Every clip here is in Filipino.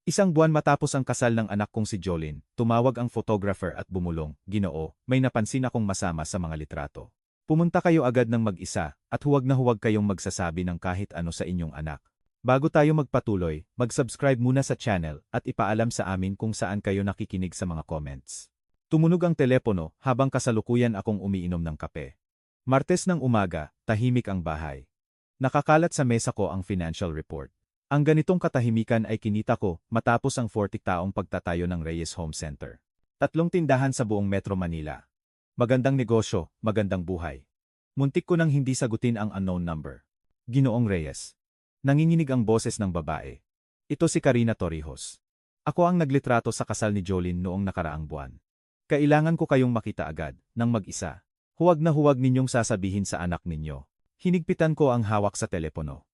Isang buwan matapos ang kasal ng anak kong si Jolene, tumawag ang photographer at bumulong, "Ginoo, may napansin akong masama sa mga litrato. Pumunta kayo agad ng mag-isa at huwag na huwag kayong magsasabi ng kahit ano sa inyong anak. Bago tayo magpatuloy, mag-subscribe muna sa channel at ipaalam sa amin kung saan kayo nakikinig sa mga comments." Tumunog ang telepono habang kasalukuyan akong umiinom ng kape. Martes ng umaga, tahimik ang bahay. Nakakalat sa mesa ko ang financial report. Ang ganitong katahimikan ay kinita ko matapos ang 40 taong pagtatayo ng Reyes Home Center. 3 tindahan sa buong Metro Manila. Magandang negosyo, magandang buhay. Muntik ko nang hindi sagutin ang unknown number. Ginoong Reyes. Nanginginig ang boses ng babae. Ito si Karina Torrijos. Ako ang naglitrato sa kasal ni Jolene noong nakaraang buwan. Kailangan ko kayong makita agad, nang mag-isa. Huwag na huwag ninyong sasabihin sa anak ninyo. Hinigpitan ko ang hawak sa telepono.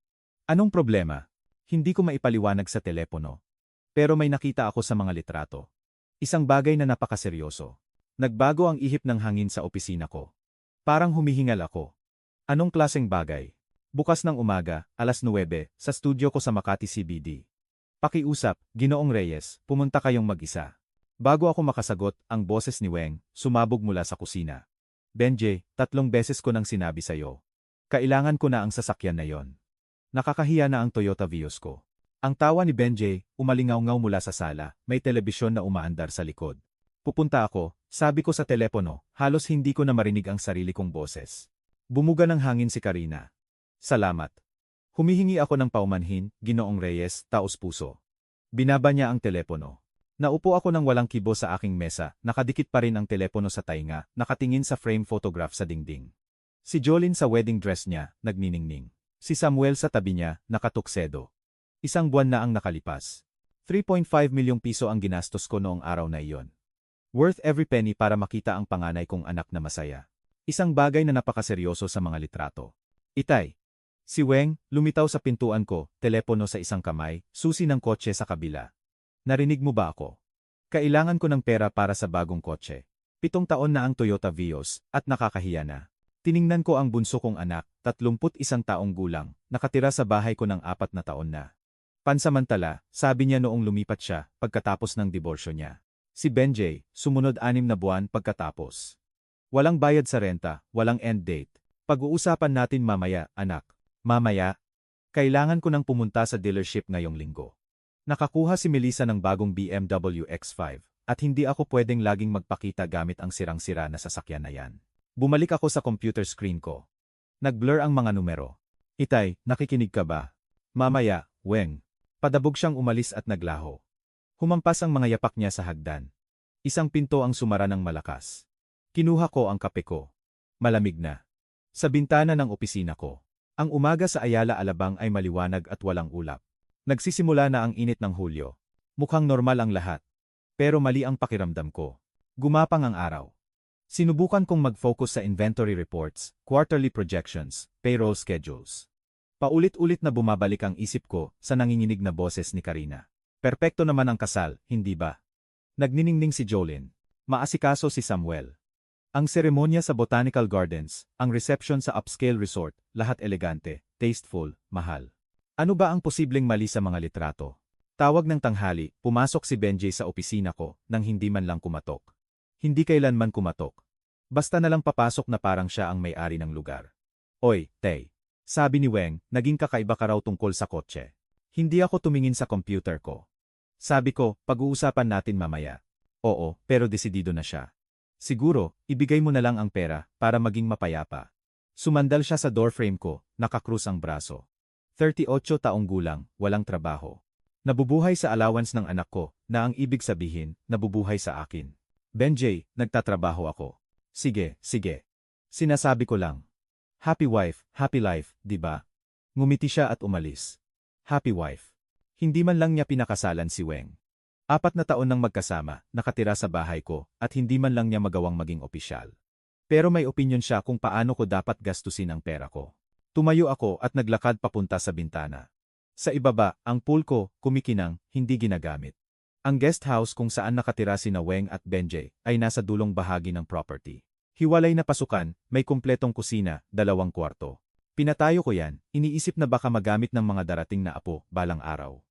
Anong problema? Hindi ko maipaliwanag sa telepono. Pero may nakita ako sa mga litrato. Isang bagay na napakaseryoso. Nagbago ang ihip ng hangin sa opisina ko. Parang humihingal ako. Anong klaseng bagay? Bukas ng umaga, 9:00, sa studio ko sa Makati CBD. Pakiusap, Ginoong Reyes, pumunta kayong mag-isa. Bago ako makasagot, ang boses ni Weng sumabog mula sa kusina. "Benjay, 3 beses ko nang sinabi sa'yo. Kailangan ko na ang sasakyan na yon. Nakakahiya na ang Toyota Vios ko." Ang tawa ni Benjay, umalingaw-ngaw mula sa sala, may telebisyon na umaandar sa likod. "Pupunta ako," sabi ko sa telepono, halos hindi ko na marinig ang sarili kong boses. Bumuga ng hangin si Karina. "Salamat." Humihingi ako ng paumanhin, Ginoong Reyes, taos-puso. Binaba niya ang telepono. Naupo ako ng walang kibo sa aking mesa, nakadikit pa rin ang telepono sa tainga, nakatingin sa frame photograph sa dingding. Si Jolene sa wedding dress niya, nagniningning. Si Samuel sa tabi niya, nakatuksedo. 1 buwan na ang nakalipas. 3.5 milyong piso ang ginastos ko noong araw na iyon. Worth every penny para makita ang panganay kong anak na masaya. Isang bagay na napakaseryoso sa mga litrato. Itay. Si Weng, lumitaw sa pintuan ko, telepono sa isang kamay, susi ng kotse sa kabila. "Narinig mo ba ako? Kailangan ko ng pera para sa bagong kotse. 7 taon na ang Toyota Vios, at nakakahiya na." Tiningnan ko ang bunso kong anak, 31 taong gulang, nakatira sa bahay ko ng 4 na taon na. Pansamantala, sabi niya noong lumipat siya, pagkatapos ng diborsyo niya. Si Benjay, sumunod 6 na buwan pagkatapos. Walang bayad sa renta, walang end date. "Pag-uusapan natin mamaya, anak." "Mamaya? Kailangan ko nang pumunta sa dealership ngayong linggo. Nakakuha si Melissa ng bagong BMW X5, at hindi ako pwedeng laging magpakita gamit ang sirang-sira na sasakyan na yan." Bumalik ako sa computer screen ko. Nag-blur ang mga numero. "Itay, nakikinig ka ba?" "Mamaya, Weng." Padabog siyang umalis at naglaho. Humampas ang mga yapak niya sa hagdan. Isang pinto ang sumara ng malakas. Kinuha ko ang kape ko. Malamig na. Sa bintana ng opisina ko. Ang umaga sa Ayala Alabang ay maliwanag at walang ulap. Nagsisimula na ang init ng Hulyo. Mukhang normal ang lahat. Pero mali ang pakiramdam ko. Gumapang ang araw. Sinubukan kong mag-focus sa inventory reports, quarterly projections, payroll schedules. Paulit-ulit na bumabalik ang isip ko sa nanginginig na boses ni Karina. Perpekto naman ang kasal, hindi ba? Nagniningning si Jolene. Maasikaso si Samuel. Ang seremonya sa Botanical Gardens, ang reception sa upscale resort, lahat elegante, tasteful, mahal. Ano ba ang posibleng mali sa mga litrato? Tawag ng tanghali, pumasok si Benjay sa opisina ko, nang hindi man lang kumatok. Hindi kailanman kumatok. Basta na lang papasok na parang siya ang may-ari ng lugar. "Oy, Tay." Sabi ni Weng, "Naging kakaiba ka raw tungkol sa kotse." Hindi ako tumingin sa computer ko. Sabi ko, "Pag-uusapan natin mamaya." "Oo, pero desidido na siya." "Siguro, ibigay mo na lang ang pera, para maging mapayapa." Sumandal siya sa doorframe ko, nakakrus ang braso. 38 taong gulang, walang trabaho. Nabubuhay sa allowance ng anak ko, na ang ibig sabihin, nabubuhay sa akin. "Benjay, nagtatrabaho ako." Sige. Sinasabi ko lang. Happy wife, happy life, di ba?" Ngumiti siya at umalis. Happy wife. Hindi man lang niya pinakasalan si Weng. 4 na taon nang magkasama, nakatira sa bahay ko, at hindi man lang niya magawang maging opisyal. Pero may opinyon siya kung paano ko dapat gastusin ang pera ko. Tumayo ako at naglakad papunta sa bintana. Sa ibaba, ang pool ko, kumikinang, hindi ginagamit. Ang guest house kung saan nakatira sina Weng at Benjay ay nasa dulong bahagi ng property. Hiwalay na pasukan, may kumpletong kusina, 2 kwarto. Pinatayo ko yan, iniisip na baka magamit ng mga darating na apo, balang araw.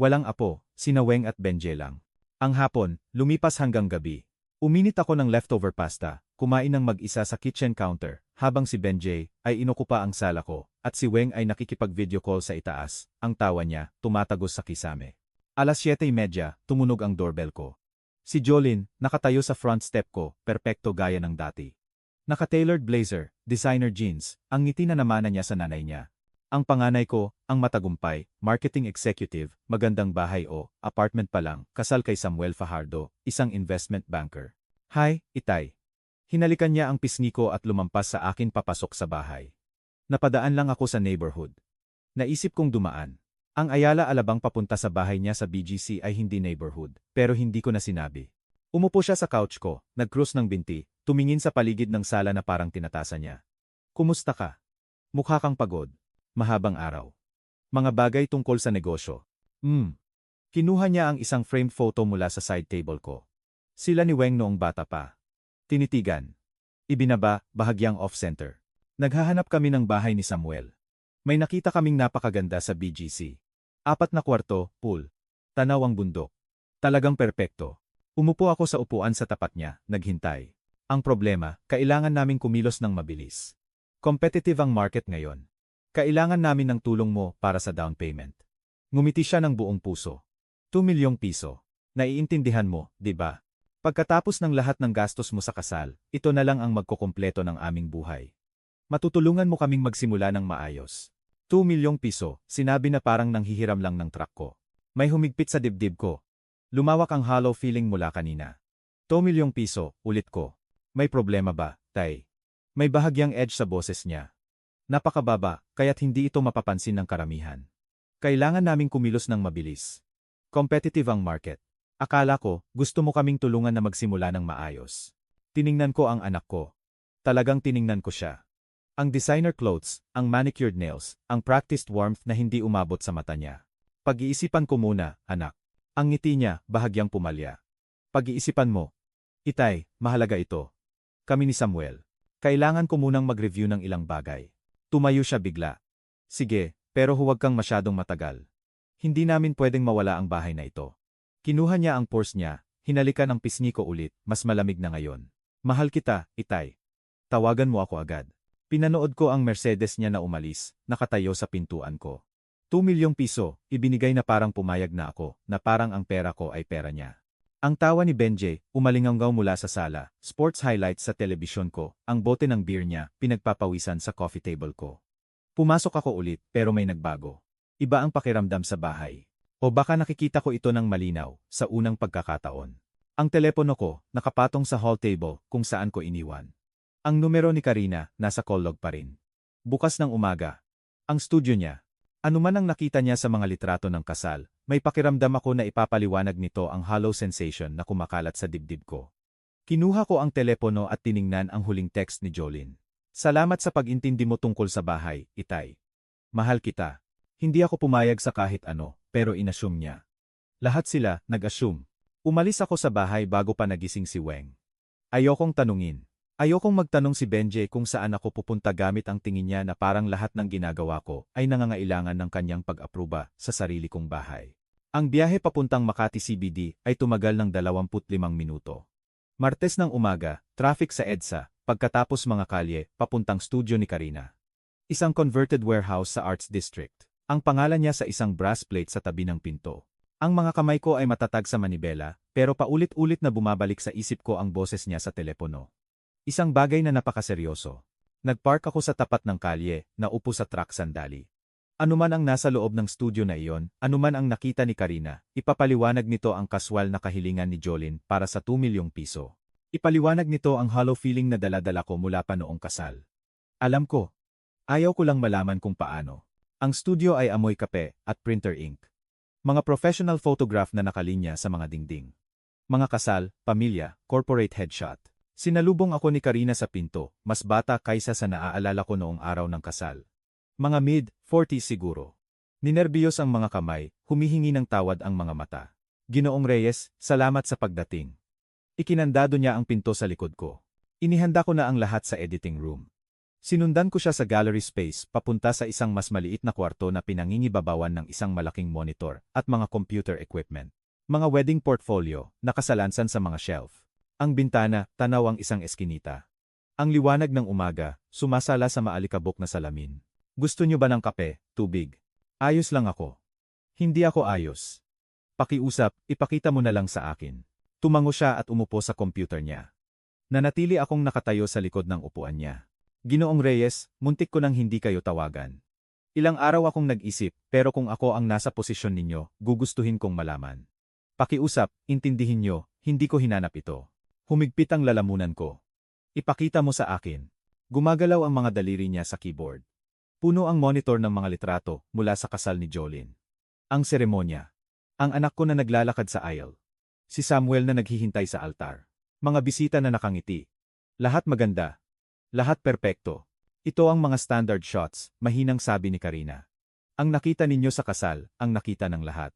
Walang apo, sina Weng at Benje lang. Ang hapon, lumipas hanggang gabi. Uminit ako ng leftover pasta, kumain ng mag-isa sa kitchen counter, habang si Benje ay inukupa ang sala ko, at si Weng ay nakikipag-video call sa itaas, ang tawa niya, tumatagos sa kisame. Alas 7:30, tumunog ang doorbell ko. Si Jolene, nakatayo sa front step ko, perpekto gaya ng dati. Naka-tailored blazer, designer jeans, ang ngiti na namana niya sa nanay niya. Ang panganay ko, ang matagumpay, marketing executive, magandang bahay o apartment pa lang, kasal kay Samuel Fajardo, isang investment banker. Hi, Itay. Hinalikan niya ang pisngi ko at lumampas sa akin papasok sa bahay. Napadaan lang ako sa neighborhood. Naisip kong dumaan. Ang Ayala Alabang papunta sa bahay niya sa BGC ay hindi neighborhood, pero hindi ko na sinabi. Umupo siya sa couch ko, nag-cross ng binti, tumingin sa paligid ng sala na parang tinatasa niya. Kumusta ka? Mukha kang pagod. Mahabang araw. Mga bagay tungkol sa negosyo. Kinuha niya ang isang framed photo mula sa side table ko. Sila ni Weng noong bata pa. Tinitigan. Ibinaba, bahagyang off-center. Naghahanap kami ng bahay ni Samuel. May nakita kaming napakaganda sa BGC. 4 na kwarto, pool. Tanaw ang bundok. Talagang perpekto. Umupo ako sa upuan sa tapat niya, naghintay. Ang problema, kailangan naming kumilos ng mabilis. Competitive ang market ngayon. Kailangan namin ng tulong mo para sa down payment. Ngumiti siya ng buong puso. 2 milyong piso. Naiintindihan mo, di ba? Pagkatapos ng lahat ng gastos mo sa kasal, ito na lang ang magkukumpleto ng aming buhay. Matutulungan mo kaming magsimula ng maayos. 2 milyong piso, sinabi na parang nanghihiram lang ng truck ko. May humigpit sa dibdib ko. Lumawak ang hollow feeling mula kanina. 2 milyong piso, ulit ko. May problema ba, Tay? May bahagyang edge sa boses niya. Napakababa, kaya't hindi ito mapapansin ng karamihan. Kailangan naming kumilos ng mabilis. Competitive ang market. Akala ko, gusto mo kaming tulungan na magsimula ng maayos. Tiningnan ko ang anak ko. Talagang tiningnan ko siya. Ang designer clothes, ang manicured nails, ang practiced warmth na hindi umabot sa mata niya. Pag-iisipan ko muna, anak. Ang ngiti niya, bahagyang pumalya. Pag-iisipan mo. Itay, mahalaga ito. Kami ni Samuel. Kailangan ko munang mag-review ng ilang bagay. Tumayo siya bigla. Sige, pero huwag kang masyadong matagal. Hindi namin pwedeng mawala ang bahay na ito. Kinuha niya ang purse niya, hinalikan ang pisngi ko ulit, mas malamig na ngayon. Mahal kita, Itay. Tawagan mo ako agad. Pinanood ko ang Mercedes niya na umalis, nakatayo sa pintuan ko. 2 milyong piso, ibinigay na parang pumayag na ako, na parang ang pera ko ay pera niya. Ang tawa ni Benje, umalinganggaw mula sa sala, sports highlights sa telebisyon ko, ang bote ng beer niya, pinagpapawisan sa coffee table ko. Pumasok ako ulit, pero may nagbago. Iba ang pakiramdam sa bahay. O baka nakikita ko ito ng malinaw, sa unang pagkakataon. Ang telepono ko, nakapatong sa hall table, kung saan ko iniwan. Ang numero ni Karina, nasa call log pa rin. Bukas ng umaga. Ang studio niya. Ano man ang nakita niya sa mga litrato ng kasal, may pakiramdam ako na ipapaliwanag nito ang hollow sensation na kumakalat sa dibdib ko. Kinuha ko ang telepono at tiningnan ang huling text ni Jolene. Salamat sa pag-intindi mo tungkol sa bahay, Itay. Mahal kita. Hindi ako pumayag sa kahit ano, pero inassume niya. Lahat sila, nag-assume. Umalis ako sa bahay bago pa nagising si Weng. Ayokong tanungin. Ayokong magtanong si Benje kung saan ako pupunta gamit ang tingin niya na parang lahat ng ginagawa ko ay nangangailangan ng kanyang pag-apruba sa sarili kong bahay. Ang biyahe papuntang Makati CBD ay tumagal ng 25 minuto. Martes ng umaga, traffic sa EDSA, pagkatapos mga kalye, papuntang studio ni Karina. Isang converted warehouse sa Arts District. Ang pangalan niya sa isang brass plate sa tabi ng pinto. Ang mga kamay ko ay matatag sa manibela, pero paulit-ulit na bumabalik sa isip ko ang boses niya sa telepono. Isang bagay na napakaseryoso. Nagpark ako sa tapat ng kalye, naupo sa truck sandali. Anuman ang nasa loob ng studio na iyon, anuman ang nakita ni Karina, ipapaliwanag nito ang kaswal na kahilingan ni Jolene para sa 2 milyong piso. Ipaliwanag nito ang hollow feeling na dala-dala ko mula pa noong kasal. Alam ko. Ayaw ko lang malaman kung paano. Ang studio ay amoy kape at printer ink. Mga professional photograph na nakalinya sa mga dingding. Mga kasal, pamilya, corporate headshot. Sinalubong ako ni Karina sa pinto, mas bata kaysa sa naaalala ko noong araw ng kasal. Mga mid-40s siguro. Ninerbiyos ang mga kamay, humihingi ng tawad ang mga mata. Ginoong Reyes, salamat sa pagdating. Ikinandado niya ang pinto sa likod ko. Inihanda ko na ang lahat sa editing room. Sinundan ko siya sa gallery space papunta sa isang mas maliit na kwarto na pinangingibabawan ng isang malaking monitor at mga computer equipment. Mga wedding portfolio, nakasalansan sa mga shelf. Ang bintana, tanaw ang isang eskinita. Ang liwanag ng umaga, sumasala sa maalikabok na salamin. Gusto niyo ba ng kape, tubig? Ayos lang ako. Hindi ako ayos. Pakiusap, ipakita mo na lang sa akin. Tumango siya at umupo sa computer niya. Nanatili akong nakatayo sa likod ng upuan niya. Ginoong Reyes, muntik ko nang hindi kayo tawagan. Ilang araw akong nag-isip, pero kung ako ang nasa posisyon ninyo, gugustuhin kong malaman. Pakiusap, intindihin niyo, hindi ko hinanap ito. Humigpit ang lalamunan ko. Ipakita mo sa akin. Gumagalaw ang mga daliri niya sa keyboard. Puno ang monitor ng mga litrato mula sa kasal ni Jolene. Ang seremonya. Ang anak ko na naglalakad sa aisle. Si Samuel na naghihintay sa altar. Mga bisita na nakangiti. Lahat maganda. Lahat perpekto. Ito ang mga standard shots, mahinang sabi ni Karina. Ang nakita ninyo sa kasal, ang nakita ng lahat.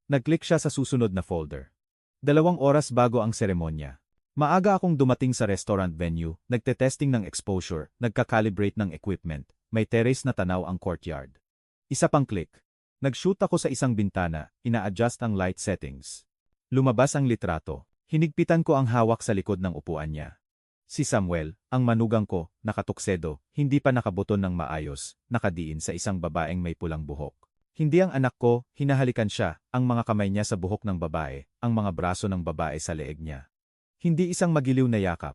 Nag-click siya sa susunod na folder. 2 oras bago ang seremonya. Maaga akong dumating sa restaurant venue, nagte-testing ng exposure, nagka-calibrate ng equipment, may terrace na tanaw ang courtyard. Isa pang click. Nag-shoot ako sa isang bintana, ina-adjust ang light settings. Lumabas ang litrato. Hinigpitan ko ang hawak sa likod ng upuan niya. Si Samuel, ang manugang ko, nakatuksedo, hindi pa nakabuton ng maayos, nakadiin sa isang babaeng may pulang buhok. Hindi ang anak ko, hinahalikan siya, ang mga kamay niya sa buhok ng babae, ang mga braso ng babae sa leeg niya. Hindi isang magiliw na yakap.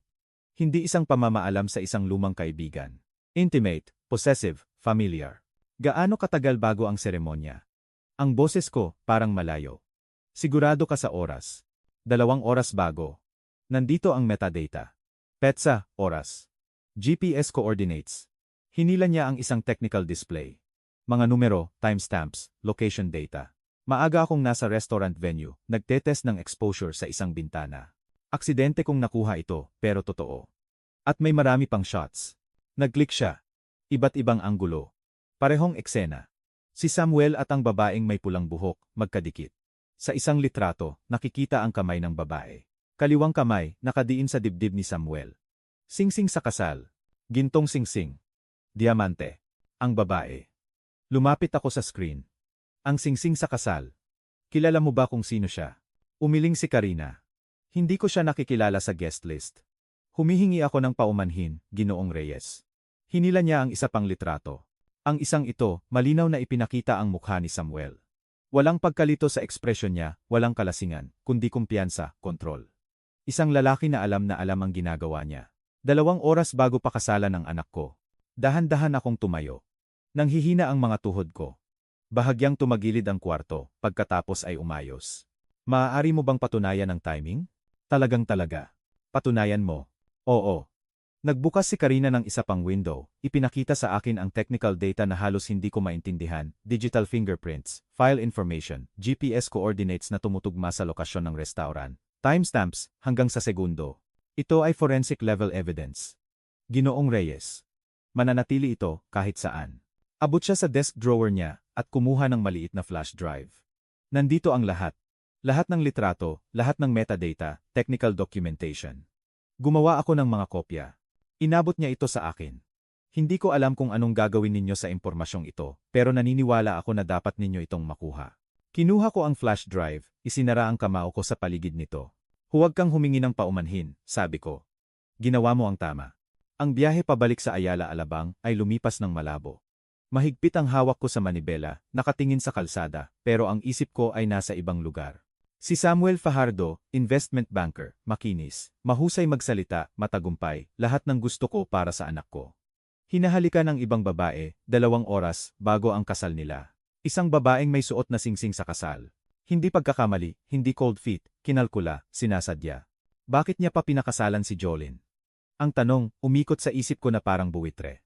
Hindi isang pamamaalam sa isang lumang kaibigan. Intimate, possessive, familiar. Gaano katagal bago ang seremonya? Ang boses ko, parang malayo. Sigurado ka sa oras. 2 oras bago. Nandito ang metadata. Petsa, oras. GPS coordinates. Hinila niya ang isang technical display. Mga numero, timestamps, location data. Maaga akong nasa restaurant venue, nagtetest ng exposure sa isang bintana. Aksidente kong nakuha ito, pero totoo. At may marami pang shots. Nag-click siya. Iba't ibang anggulo. Parehong eksena. Si Samuel at ang babaeng may pulang buhok, magkadikit. Sa isang litrato, nakikita ang kamay ng babae. Kaliwang kamay, nakadiin sa dibdib ni Samuel. Singsing sa kasal. Gintong singsing. Diamante. Ang babae. Lumapit ako sa screen. Ang singsing sa kasal. Kilala mo ba kung sino siya? Umiling si Karina. Hindi ko siya nakikilala sa guest list. Humihingi ako ng paumanhin, Ginoong Reyes. Hinila niya ang isa pang litrato. Ang isang ito, malinaw na ipinakita ang mukha ni Samuel. Walang pagkalito sa ekspresyon niya, walang kalasingan, kundi kumpiyansa, kontrol. Isang lalaki na alam ang ginagawa niya. 2 oras bago pakasalan ng anak ko. Dahan-dahan akong tumayo. Nanghihina ang mga tuhod ko. Bahagyang tumagilid ang kwarto, pagkatapos ay umayos. Maaari mo bang patunayan ang timing? Talagang-talaga. Patunayan mo. Oo. Nagbukas si Karina ng isa pang window, ipinakita sa akin ang technical data na halos hindi ko maintindihan, digital fingerprints, file information, GPS coordinates na tumutugma sa lokasyon ng restaurant, timestamps, hanggang sa segundo. Ito ay forensic level evidence. Ginoong Reyes. Mananatili ito kahit saan. Abot siya sa desk drawer niya at kumuha ng maliit na flash drive. Nandito ang lahat. Lahat ng litrato, lahat ng metadata, technical documentation. Gumawa ako ng mga kopya. Inabot niya ito sa akin. Hindi ko alam kung anong gagawin ninyo sa impormasyong ito, pero naniniwala ako na dapat ninyo itong makuha. Kinuha ko ang flash drive, isinara ang kamao ko sa paligid nito. Huwag kang humingi ng paumanhin, sabi ko. Ginawa mo ang tama. Ang biyahe pabalik sa Ayala Alabang ay lumipas ng malabo. Mahigpit ang hawak ko sa manibela, nakatingin sa kalsada, pero ang isip ko ay nasa ibang lugar. Si Samuel Fajardo, investment banker, makinis, mahusay magsalita, matagumpay, lahat ng gusto ko para sa anak ko. Hinahalikan ng ibang babae, 2 oras, bago ang kasal nila. Isang babaeng may suot na singsing sa kasal. Hindi pagkakamali, hindi cold feet, kinalkula, sinasadya. Bakit niya pa pinakasalan si Jolene? Ang tanong, umikot sa isip ko na parang buwitre.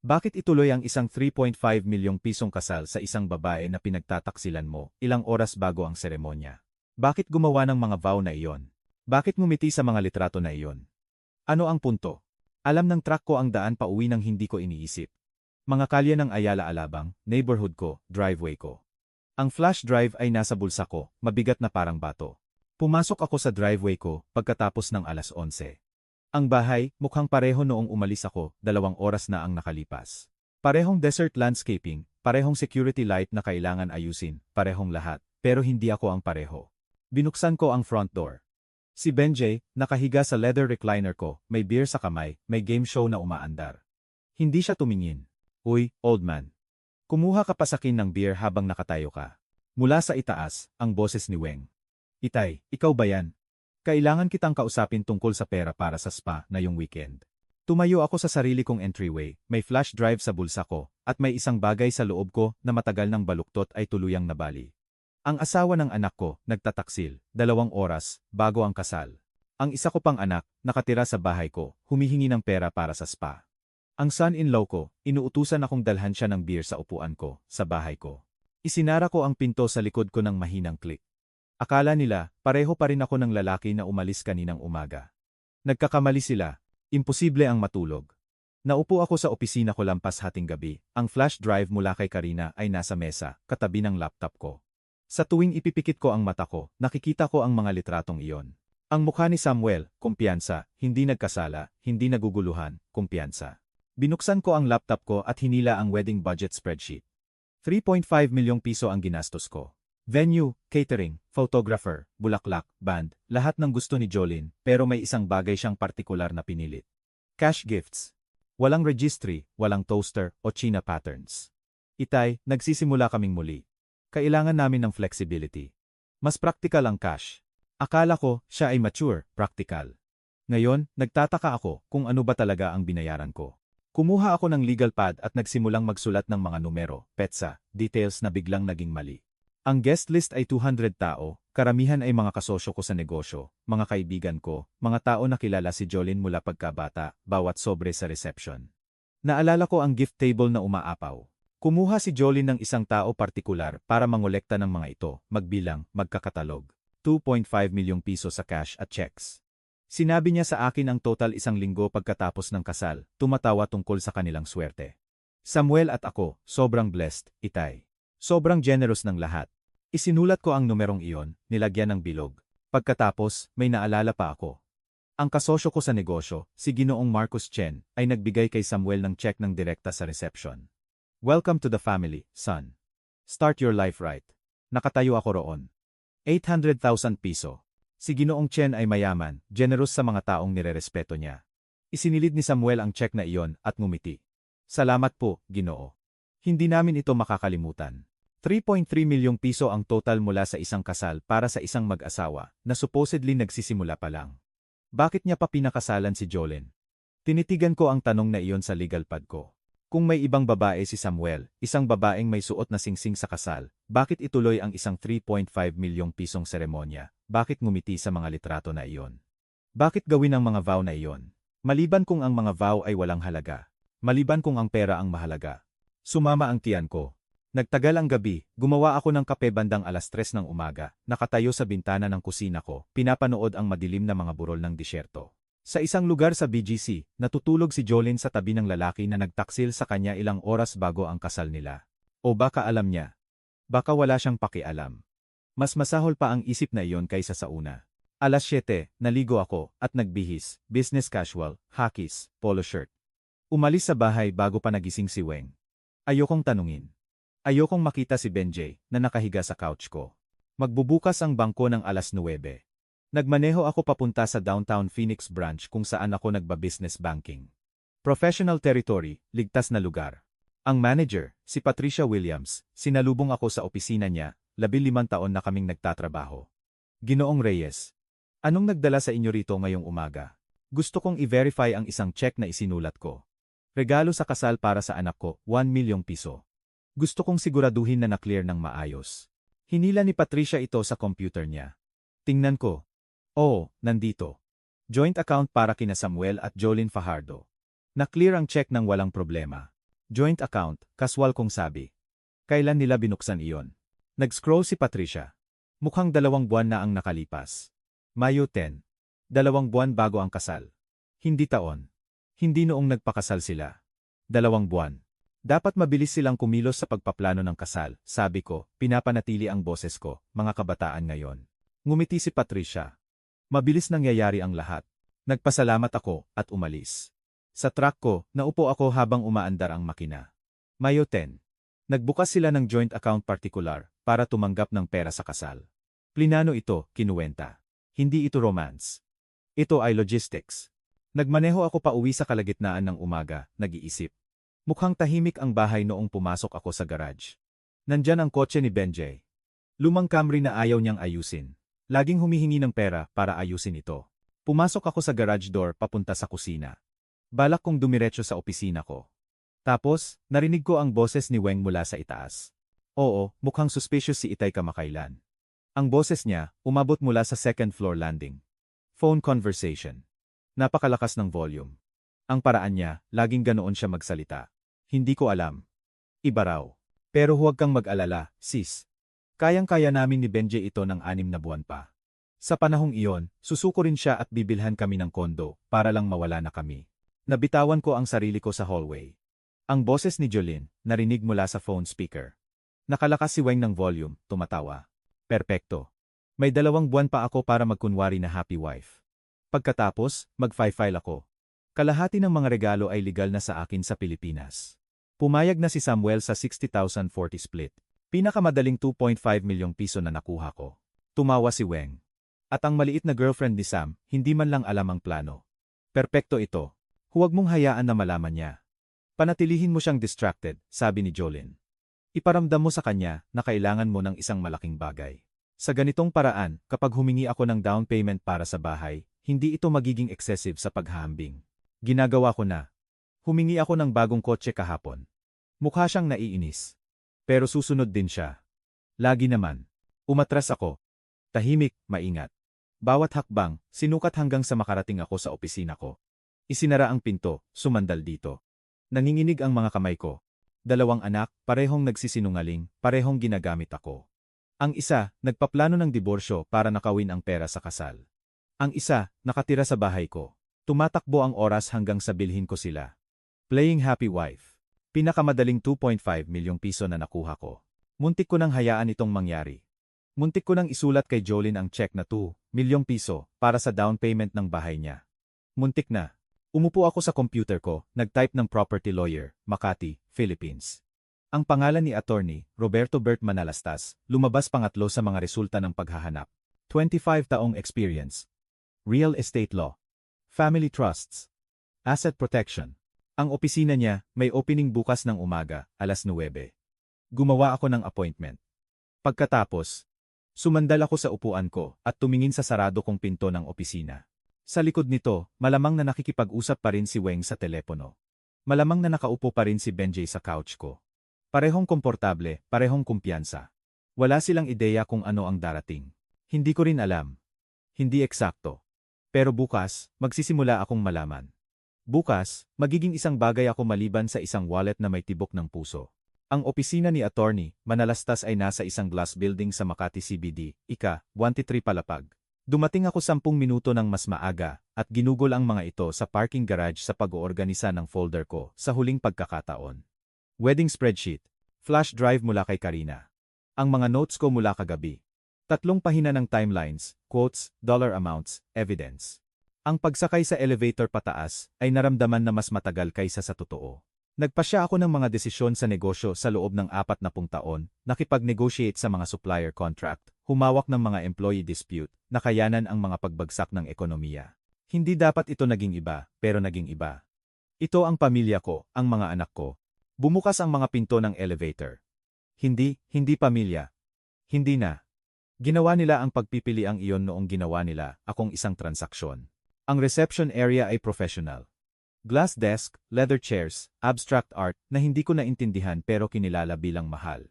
Bakit ituloy ang isang 3.5 milyong pisong kasal sa isang babae na pinagtataksilan mo, ilang oras bago ang seremonya? Bakit gumawa ng mga vow na iyon? Bakit ngumiti sa mga litrato na iyon? Ano ang punto? Alam ng truck ko ang daan pauwi nang hindi ko iniisip. Mga kalye ng Ayala Alabang, neighborhood ko, driveway ko. Ang flash drive ay nasa bulsa ko, mabigat na parang bato. Pumasok ako sa driveway ko pagkatapos ng 11:00. Ang bahay, mukhang pareho noong umalis ako, 2 oras na ang nakalipas. Parehong desert landscaping, parehong security light na kailangan ayusin, parehong lahat, pero hindi ako ang pareho. Binuksan ko ang front door. Si Benjay, nakahiga sa leather recliner ko, may beer sa kamay, may game show na umaandar. Hindi siya tumingin. Uy, old man. Kumuha ka pa sa akin ng beer habang nakatayo ka. Mula sa itaas, ang boses ni Weng. Itay, ikaw ba yan? Kailangan kitang kausapin tungkol sa pera para sa spa na yung weekend. Tumayo ako sa sarili kong entryway, may flash drive sa bulsa ko, at may isang bagay sa loob ko na matagal ng baluktot ay tuluyang nabali. Ang asawa ng anak ko, nagtataksil, 2 oras, bago ang kasal. Ang isa ko pang anak, nakatira sa bahay ko, humihingi ng pera para sa spa. Ang son-in-law ko, inuutusan akong dalhan siya ng beer sa upuan ko, sa bahay ko. Isinara ko ang pinto sa likod ko ng mahinang click. Akala nila, pareho pa rin ako ng lalaki na umalis kaninang umaga. Nagkakamali sila, imposible ang matulog. Naupo ako sa opisina ko lampas hating gabi, ang flash drive mula kay Karina ay nasa mesa, katabi ng laptop ko. Sa tuwing ipipikit ko ang mata ko, nakikita ko ang mga litratong iyon. Ang mukha ni Samuel, kumpiyansa, hindi nagkasala, hindi naguguluhan, kumpiyansa. Binuksan ko ang laptop ko at hinila ang wedding budget spreadsheet. 3.5 milyong piso ang ginastos ko. Venue, catering, photographer, bulaklak, band, lahat ng gusto ni Jolene, pero may isang bagay siyang partikular na pinilit. Cash gifts. Walang registry, walang toaster, o China patterns. Itay, nagsisimula kaming muli. Kailangan namin ng flexibility. Mas practical ang cash. Akala ko, siya ay mature, practical. Ngayon, nagtataka ako kung ano ba talaga ang binayaran ko. Kumuha ako ng legal pad at nagsimulang magsulat ng mga numero, petsa, details na biglang naging mali. Ang guest list ay 200 tao, karamihan ay mga kasosyo ko sa negosyo, mga kaibigan ko, mga tao na kilala si Jolene mula pagkabata, bawat sobre sa reception. Naalala ko ang gift table na umaapaw. Kumuha si Jolene ng isang tao partikular para mangolekta ng mga ito, magbilang, magkakatalog. 2.5 milyong piso sa cash at checks. Sinabi niya sa akin ang total 1 linggo pagkatapos ng kasal, tumatawa tungkol sa kanilang swerte. Samuel at ako, sobrang blessed, itay. Sobrang generous ng lahat. Isinulat ko ang numerong iyon, nilagyan ng bilog. Pagkatapos, may naalala pa ako. Ang kasosyo ko sa negosyo, si Ginoong Marcos Chen, ay nagbigay kay Samuel ng check ng direkta sa reception. Welcome to the family, son. Start your life right. Nakatayo ako roon. 800,000 piso. Si Ginoong Chen ay mayaman, generous sa mga taong nirerespeto niya. Isinilid ni Samuel ang check na iyon at ngumiti. Salamat po, Ginoo. Hindi namin ito makakalimutan. 3.3 milyong piso ang total mula sa isang kasal para sa isang mag-asawa na supposedly nagsisimula pa lang. Bakit niya pa pinakasalan si Jolene? Tinitigan ko ang tanong na iyon sa legal pad ko. Kung may ibang babae si Samuel, isang babaeng may suot na singsing sa kasal, bakit ituloy ang isang 3.5 milyong pisong seremonya? Bakit ngumiti sa mga litrato na iyon? Bakit gawin ang mga vow na iyon? Maliban kung ang mga vow ay walang halaga. Maliban kung ang pera ang mahalaga. Sumama ang tiyan ko. Nagtagal ang gabi, gumawa ako ng kape bandang 3:00 ng umaga, nakatayo sa bintana ng kusina ko, pinapanood ang madilim na mga burol ng disyerto. Sa isang lugar sa BGC, natutulog si Jolene sa tabi ng lalaki na nagtaksil sa kanya ilang oras bago ang kasal nila. O baka alam niya. Baka wala siyang pakialam. Mas masahol pa ang isip na iyon kaysa sa una. 7:00, naligo ako, at nagbihis, business casual, hakis, polo shirt. Umalis sa bahay bago pa nagising si Weng. Ayokong tanungin. Ayokong makita si Benjay, na nakahiga sa couch ko. Magbubukas ang bangko ng 9:00. Nagmaneho ako papunta sa downtown Phoenix branch kung saan ako nagba-business banking. Professional territory, ligtas na lugar. Ang manager, si Patricia Williams, sinalubong ako sa opisina niya, 15 taon na kaming nagtatrabaho. Ginoong Reyes. Anong nagdala sa inyo rito ngayong umaga? Gusto kong i-verify ang isang check na isinulat ko. Regalo sa kasal para sa anak ko, 1 milyong piso. Gusto kong siguraduhin na na-clear ng maayos. Hinila ni Patricia ito sa computer niya. Tingnan ko. Oo, nandito. Joint account para kina Samuel at Jolene Fajardo. Na-clear ang check ng walang problema. Joint account, kaswal kong sabi. Kailan nila binuksan iyon? Nag-scroll si Patricia. Mukhang 2 buwan na ang nakalipas. Mayo 10. 2 buwan bago ang kasal. Hindi taon. Hindi noong nagpakasal sila. 2 buwan. Dapat mabilis silang kumilos sa pagpaplano ng kasal, sabi ko, pinapanatili ang boses ko, mga kabataan ngayon. Ngumiti si Patricia. Mabilis nangyayari ang lahat. Nagpasalamat ako at umalis. Sa truck ko, naupo ako habang umaandar ang makina. Mayo 10. Nagbukas sila ng joint account particular para tumanggap ng pera sa kasal. Plinano ito, kinuwenta. Hindi ito romance. Ito ay logistics. Nagmaneho ako pa uwi sa kalagitnaan ng umaga, nag-iisip. Mukhang tahimik ang bahay noong pumasok ako sa garage. Nandyan ang kotse ni Benjay. Lumang Camry na ayaw niyang ayusin. Laging humihingi ng pera para ayusin ito. Pumasok ako sa garage door papunta sa kusina. Balak kong dumiretso sa opisina ko. Tapos, narinig ko ang boses ni Weng mula sa itaas. Oo, mukhang suspicious si Itay kamakailan. Ang boses niya, umabot mula sa second floor landing. Phone conversation. Napakalakas ng volume. Ang paraan niya, laging ganoon siya magsalita. Hindi ko alam. Iba raw. Pero huwag kang mag-alala, sis. Kayang-kaya namin ni Benjay ito ng 6 na buwan pa. Sa panahong iyon, susuko rin siya at bibilhan kami ng kondo para lang mawala na kami. Nabitawan ko ang sarili ko sa hallway. Ang boses ni Jolene, narinig mula sa phone speaker. Nakalakas si Weng ng volume, tumatawa. Perpekto. May 2 buwan pa ako para magkunwari na happy wife. Pagkatapos, mag-file ako. Kalahati ng mga regalo ay legal na sa akin sa Pilipinas. Pumayag na si Samuel sa 60,040 split. Pinakamadaling 2.5 milyong piso na nakuha ko. Tumawa si Weng. At ang maliit na girlfriend ni Sam, hindi man lang alam ang plano. Perpekto ito. Huwag mong hayaan na malaman niya. Panatilihin mo siyang distracted, sabi ni Jolene. Iparamdam mo sa kanya na kailangan mo ng isang malaking bagay. Sa ganitong paraan, kapag humingi ako ng down payment para sa bahay, hindi ito magiging excessive sa paghahambing. Ginagawa ko na. Humingi ako ng bagong kotse kahapon. Mukha siyang naiinis. Pero susunod din siya. Lagi naman. Umatras ako. Tahimik, maingat. Bawat hakbang, sinukat hanggang sa makarating ako sa opisina ko. Isinara ang pinto, sumandal dito. Nanginginig ang mga kamay ko. 2 anak, parehong nagsisinungaling, parehong ginagamit ako. Ang isa, nagpaplano ng diborsyo para nakawin ang pera sa kasal. Ang isa, nakatira sa bahay ko. Tumatakbo ang oras hanggang sa bilhin ko sila. Playing happy wife. Pinakamadaling 2.5 milyong piso na nakuha ko. Muntik ko nang hayaan itong mangyari. Muntik ko nang isulat kay Jolene ang check na 2 milyong piso para sa down payment ng bahay niya. Muntik na. Umupo ako sa computer ko, nag-type ng property lawyer, Makati, Philippines. Ang pangalan ni attorney, Roberto Bert Manalastas, lumabas pangatlo sa mga resulta ng paghahanap. 25 taong experience. Real estate law. Family trusts. Asset protection. Ang opisina niya, may opening bukas ng umaga, 9:00. Gumawa ako ng appointment. Pagkatapos, sumandal ako sa upuan ko at tumingin sa sarado kong pinto ng opisina. Sa likod nito, malamang na nakikipag-usap pa rin si Weng sa telepono. Malamang na nakaupo pa rin si Benjay sa couch ko. Parehong komportable, parehong kumpiyansa. Wala silang ideya kung ano ang darating. Hindi ko rin alam. Hindi eksakto. Pero bukas, magsisimula akong malaman. Bukas, magiging isang bagay ako maliban sa isang wallet na may tibok ng puso. Ang opisina ni Attorney Manalastas ay nasa isang glass building sa Makati CBD, Ika, 13 Palapag. Dumating ako 10 minuto ng mas maaga at ginugol ang mga ito sa parking garage sa pag-oorganisa ng folder ko sa huling pagkakataon. Wedding spreadsheet, flash drive mula kay Karina. Ang mga notes ko mula kagabi. 3 pahina ng timelines, quotes, dollar amounts, evidence. Ang pagsakay sa elevator pataas ay naramdaman na mas matagal kaysa sa totoo. Nagpasya ako ng mga desisyon sa negosyo sa loob ng 40 taon, nakipag-negotiate sa mga supplier contract, humawak ng mga employee dispute, nakayanan ang mga pagbagsak ng ekonomiya. Hindi dapat ito naging iba, pero naging iba. Ito ang pamilya ko, ang mga anak ko. Bumukas ang mga pinto ng elevator. Hindi pamilya. Hindi na. Ginawa nila ang pagpipili ang iyon noong ginawa nila akong isang transaksyon. Ang reception area ay professional. Glass desk, leather chairs, abstract art na hindi ko naintindihan pero kinilala bilang mahal.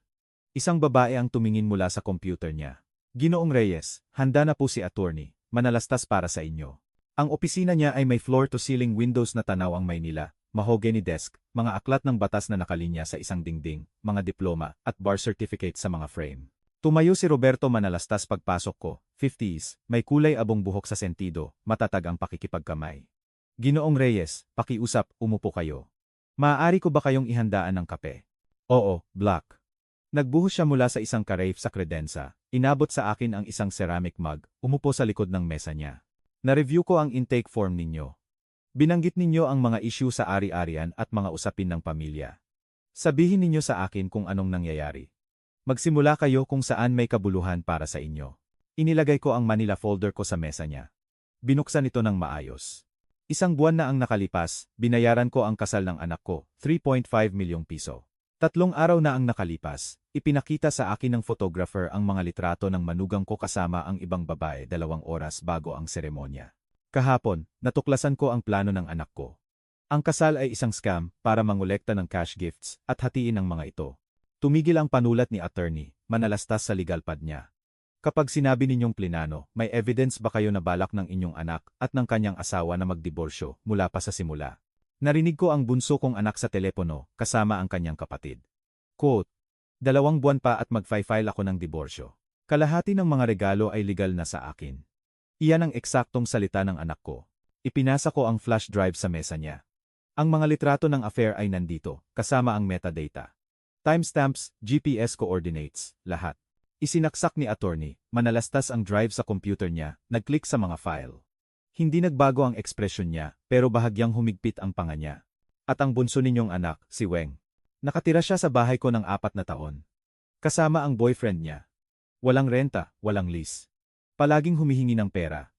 Isang babae ang tumingin mula sa computer niya. Ginoong Reyes, handa na po si attorney, Manalastas para sa inyo. Ang opisina niya ay may floor-to-ceiling windows na tanaw ang Maynila, mahogany desk, mga aklat ng batas na nakalinya sa isang dingding, mga diploma, at bar certificate sa mga frame. Tumayo si Roberto Manalastas pagpasok ko, 50s, may kulay abong buhok sa sentido, matatag ang pakikipagkamay. Ginoong Reyes, pakiusap, umupo kayo. Maaari ko ba kayong ihandaan ng kape? Oo, black. Nagbuhos siya mula sa isang karafe sa kredensa, inabot sa akin ang isang ceramic mug, umupo sa likod ng mesa niya. Na-review ko ang intake form ninyo. Binanggit ninyo ang mga issue sa ari-arian at mga usapin ng pamilya. Sabihin ninyo sa akin kung anong nangyayari. Magsimula kayo kung saan may kabuluhan para sa inyo. Inilagay ko ang Manila folder ko sa mesa niya. Binuksan ito ng maayos. Isang buwan na ang nakalipas, binayaran ko ang kasal ng anak ko, 3.5 milyong piso. 3 araw na ang nakalipas, ipinakita sa akin ng photographer ang mga litrato ng manugang ko kasama ang ibang babae 2 oras bago ang seremonya. Kahapon, natuklasan ko ang plano ng anak ko. Ang kasal ay isang scam para mangolekta ng cash gifts at hatiin ang mga ito. Tumigil ang panulat ni attorney, manalastas sa legal pad niya. Kapag sinabi ninyong plinano, may evidence ba kayo na balak ng inyong anak at ng kanyang asawa na magdiborsyo mula pa sa simula? Narinig ko ang bunso kong anak sa telepono, kasama ang kanyang kapatid. Quote, 2 buwan pa at mag-file ako ng diborsyo. Kalahati ng mga regalo ay legal na sa akin. Iyan ang eksaktong salita ng anak ko. Ipinasa ko ang flash drive sa mesa niya. Ang mga litrato ng affair ay nandito, kasama ang metadata. Timestamps, GPS coordinates, lahat. Isinaksak ni attorney, manalastas ang drive sa computer niya, nag-click sa mga file. Hindi nagbago ang ekspresyon niya, pero bahagyang humigpit ang panga niya. At ang bunso ninyong anak, si Weng. Nakatira siya sa bahay ko ng 4 na taon. Kasama ang boyfriend niya. Walang renta, walang lease. Palaging humihingi ng pera.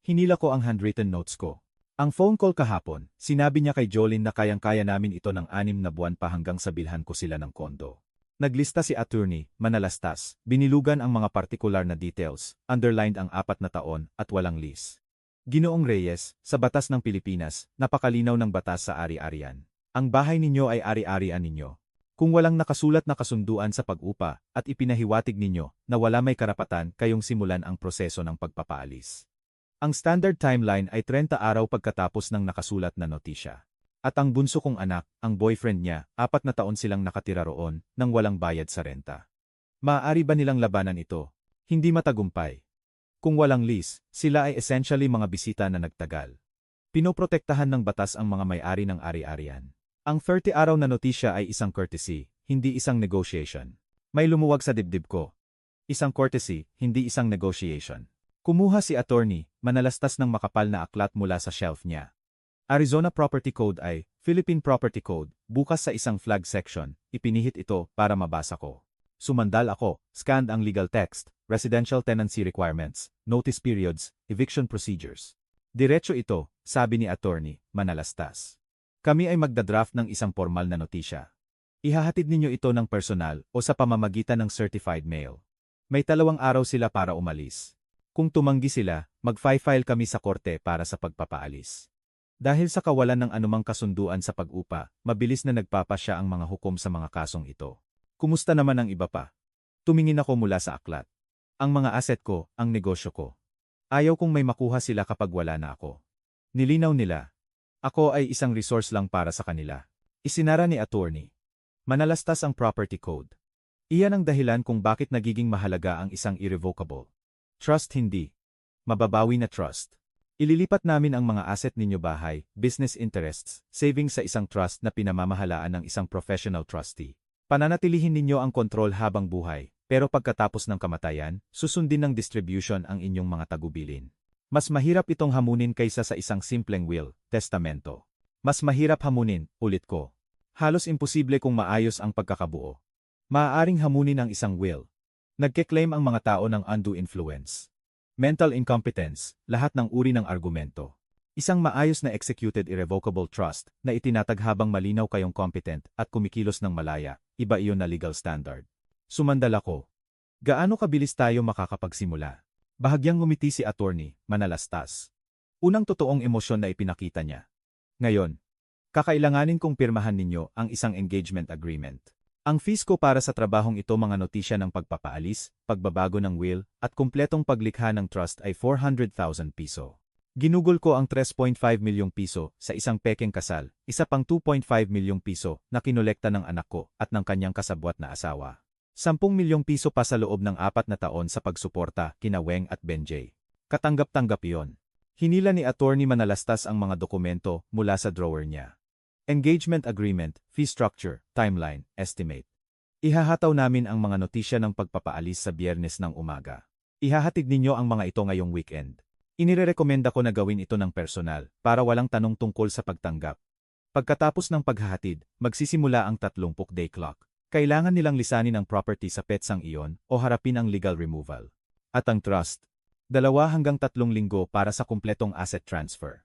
Hinila ko ang handwritten notes ko. Ang phone call kahapon, sinabi niya kay Jolene na kayang-kaya namin ito ng 6 na buwan pa hanggang sabilhan ko sila ng kondo. Naglista si attorney, manalastas, binilugan ang mga partikular na details, underlined ang 4 na taon at walang lease. Ginoong Reyes, sa batas ng Pilipinas, napakalinaw ng batas sa ari-arian. Ang bahay ninyo ay ari-arian ninyo. Kung walang nakasulat na kasunduan sa pag-upa at ipinahiwatig ninyo na wala may karapatan kayong simulan ang proseso ng pagpapaalis. Ang standard timeline ay 30 araw pagkatapos ng nakasulat na notisya. At ang bunso kong anak, ang boyfriend niya, 4 na taon silang nakatira roon nang walang bayad sa renta. Maaari ba nilang labanan ito? Hindi matagumpay. Kung walang lease, sila ay essentially mga bisita na nagtagal. Pinoprotektahan ng batas ang mga may-ari ng ari-arian. Ang 30 araw na notisya ay isang courtesy, hindi isang negotiation. May lumuwag sa dibdib ko. Isang courtesy, hindi isang negotiation. Kumuha si attorney, manalastas ng makapal na aklat mula sa shelf niya. Arizona Property Code ay, Philippine Property Code, bukas sa isang flag section, ipinihit ito para mabasa ko. Sumandal ako, scanned ang legal text, residential tenancy requirements, notice periods, eviction procedures. Diretso ito, sabi ni attorney, manalastas. Kami ay magdadraft ng isang formal na notisya. Ihahatid ninyo ito ng personal o sa pamamagitan ng certified mail. May 2 araw sila para umalis. Kung tumanggi sila, mag-file kami sa korte para sa pagpapaalis. Dahil sa kawalan ng anumang kasunduan sa pag-upa, mabilis na nagpapasya ang mga hukom sa mga kasong ito. Kumusta naman ang iba pa? Tumingin ako mula sa aklat. Ang mga asset ko, ang negosyo ko. Ayaw kong may makuha sila kapag wala na ako. Nilinaw nila. Ako ay isang resource lang para sa kanila. Isinara ni attorney. Manalastas ang property code. Iyan ang dahilan kung bakit nagiging mahalaga ang isang irrevocable. Trust hindi. Mababawi na trust. Ililipat namin ang mga asset ninyo bahay, business interests, savings sa isang trust na pinamamahalaan ng isang professional trustee. Pananatilihin ninyo ang kontrol habang buhay, pero pagkatapos ng kamatayan, susundin ng distribution ang inyong mga tagubilin. Mas mahirap itong hamunin kaysa sa isang simpleng will, testamento. Mas mahirap hamunin, ulit ko. Halos imposible kung maayos ang pagkakabuo. Maaaring hamunin ang isang will. Nagke-claim ang mga tao ng undue influence. Mental incompetence, lahat ng uri ng argumento. Isang maayos na executed irrevocable trust na itinatag habang malinaw kayong competent at kumikilos ng malaya, iba iyon na legal standard. Sumandal ako. Gaano kabilis tayo makakapagsimula? Bahagyang ngumiti si attorney, manalastas. Unang totoong emosyon na ipinakita niya. Ngayon, kakailanganin kong pirmahan ninyo ang isang engagement agreement. Ang fees ko para sa trabahong ito mga notisya ng pagpapaalis, pagbabago ng will, at kumpletong paglikha ng trust ay 400,000 piso. Ginugol ko ang 3.5 milyong piso sa isang pekeng kasal, isa pang 2.5 milyong piso na kinolekta ng anak ko at ng kanyang kasabwat na asawa. 10 milyong piso pa sa loob ng 4 na taon sa pagsuporta kina Weng at Benjay. Katanggap-tanggap iyon. Hinila ni attorney manalastas ang mga dokumento mula sa drawer niya. Engagement agreement, fee structure, timeline, estimate. Ihahataw namin ang mga notisya ng pagpapaalis sa Biyernes ng umaga. Ihahatid ninyo ang mga ito ngayong weekend. Inirerekomenda ko na gawin ito ng personal para walang tanong tungkol sa pagtanggap. Pagkatapos ng paghahatid, magsisimula ang 30-day clock. Kailangan nilang lisanin ang property sa petsang iyon o harapin ang legal removal. At ang trust, 2 hanggang 3 linggo para sa kumpletong asset transfer.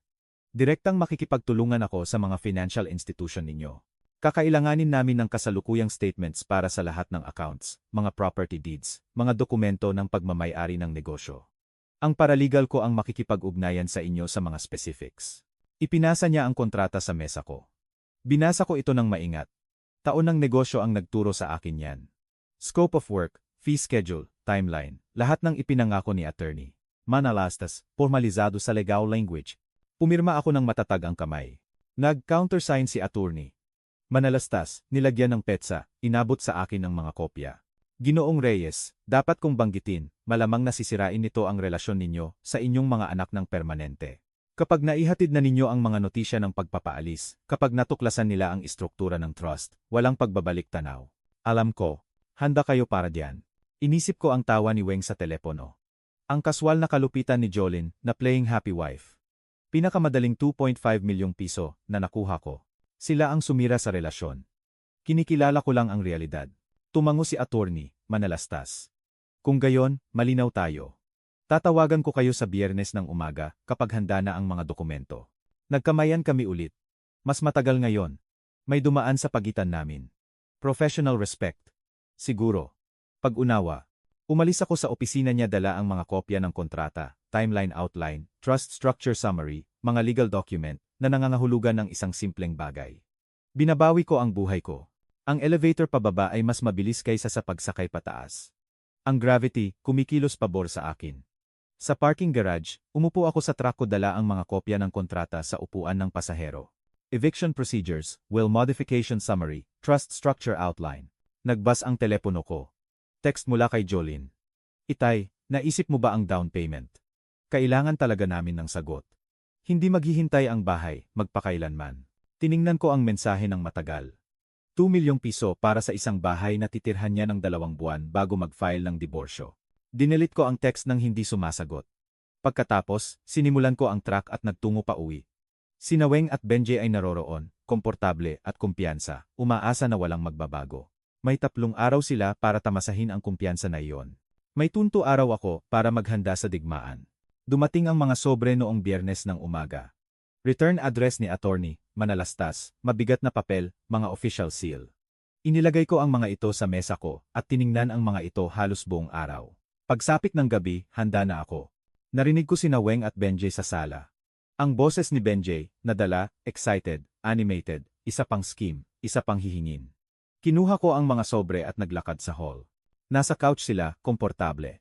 Direktang makikipagtulungan ako sa mga financial institution ninyo. Kakailanganin namin ng kasalukuyang statements para sa lahat ng accounts, mga property deeds, mga dokumento ng pagmamay-ari ng negosyo. Ang paralegal ko ang makikipag-ugnayan sa inyo sa mga specifics. Ipinasa niya ang kontrata sa mesa ko. Binasa ko ito ng maingat. Taon ng negosyo ang nagturo sa akin yan. Scope of work, fee schedule, timeline, lahat ng ipinangako ni attorney. Manalastas, formalizado sa legal language. Pumirma ako ng matatag ang kamay. Nag-countersign si attorney. Manalastas, nilagyan ng petsa, inabot sa akin ang mga kopya. Ginoong Reyes, dapat kong banggitin, malamang nasisirain nito ang relasyon ninyo sa inyong mga anak ng permanente. Kapag naihatid na ninyo ang mga notisya ng pagpapaalis, kapag natuklasan nila ang istruktura ng trust, walang pagbabalik tanaw. Alam ko, handa kayo para diyan. Inisip ko ang tawa ni Weng sa telepono. Ang kaswal na kalupitan ni Jolene na playing happy wife. Pinakamadaling 2.5 milyong piso na nakuha ko. Sila ang sumira sa relasyon. Kinikilala ko lang ang realidad. Tumango si attorney, Manalastas. Kung gayon, malinaw tayo. Tatawagan ko kayo sa Biyernes ng umaga kapag handa na ang mga dokumento. Nagkamayan kami ulit. Mas matagal ngayon. May dumaan sa pagitan namin. Professional respect. Siguro. Pag-unawa. Umalis ako sa opisina niya, dala ang mga kopya ng kontrata, timeline outline, trust structure summary, mga legal document na nangangahulugan ng isang simpleng bagay. Binabawi ko ang buhay ko. Ang elevator pababa ay mas mabilis kaysa sa pagsakay pataas. Ang gravity, kumikilos pabor sa akin. Sa parking garage, umupo ako sa truck ko, dala ang mga kopya ng kontrata sa upuan ng pasahero. Eviction procedures, will modification summary, trust structure outline. Nagbas ang telepono ko. Text mula kay Jolene. Itay, naisip mo ba ang down payment? Kailangan talaga namin ng sagot. Hindi maghihintay ang bahay, magpakailanman. Tiningnan ko ang mensahe ng matagal. 2 milyong piso para sa isang bahay na titirhan niya ng 2 buwan bago mag-file ng diborsyo. Dinelit ko ang text nang hindi sumasagot. Pagkatapos, sinimulan ko ang truck at nagtungo pa uwi. Sina Weng at Benjay ay naroroon, komportable at kumpiyansa, umaasa na walang magbabago. May 3 araw sila para tamasahin ang kumpiyansa na iyon. May 2 araw ako para maghanda sa digmaan. Dumating ang mga sobre noong Biyernes ng umaga. Return address ni attorney, Manalastas, mabigat na papel, mga official seal. Inilagay ko ang mga ito sa mesa ko at tiningnan ang mga ito halos buong araw. Pagsapit ng gabi, handa na ako. Narinig ko sina Weng at Benjay sa sala. Ang boses ni Benjay, nadala, excited, animated, isa pang scheme, isa pang hihingin. Kinuha ko ang mga sobre at naglakad sa hall. Nasa couch sila, komportable.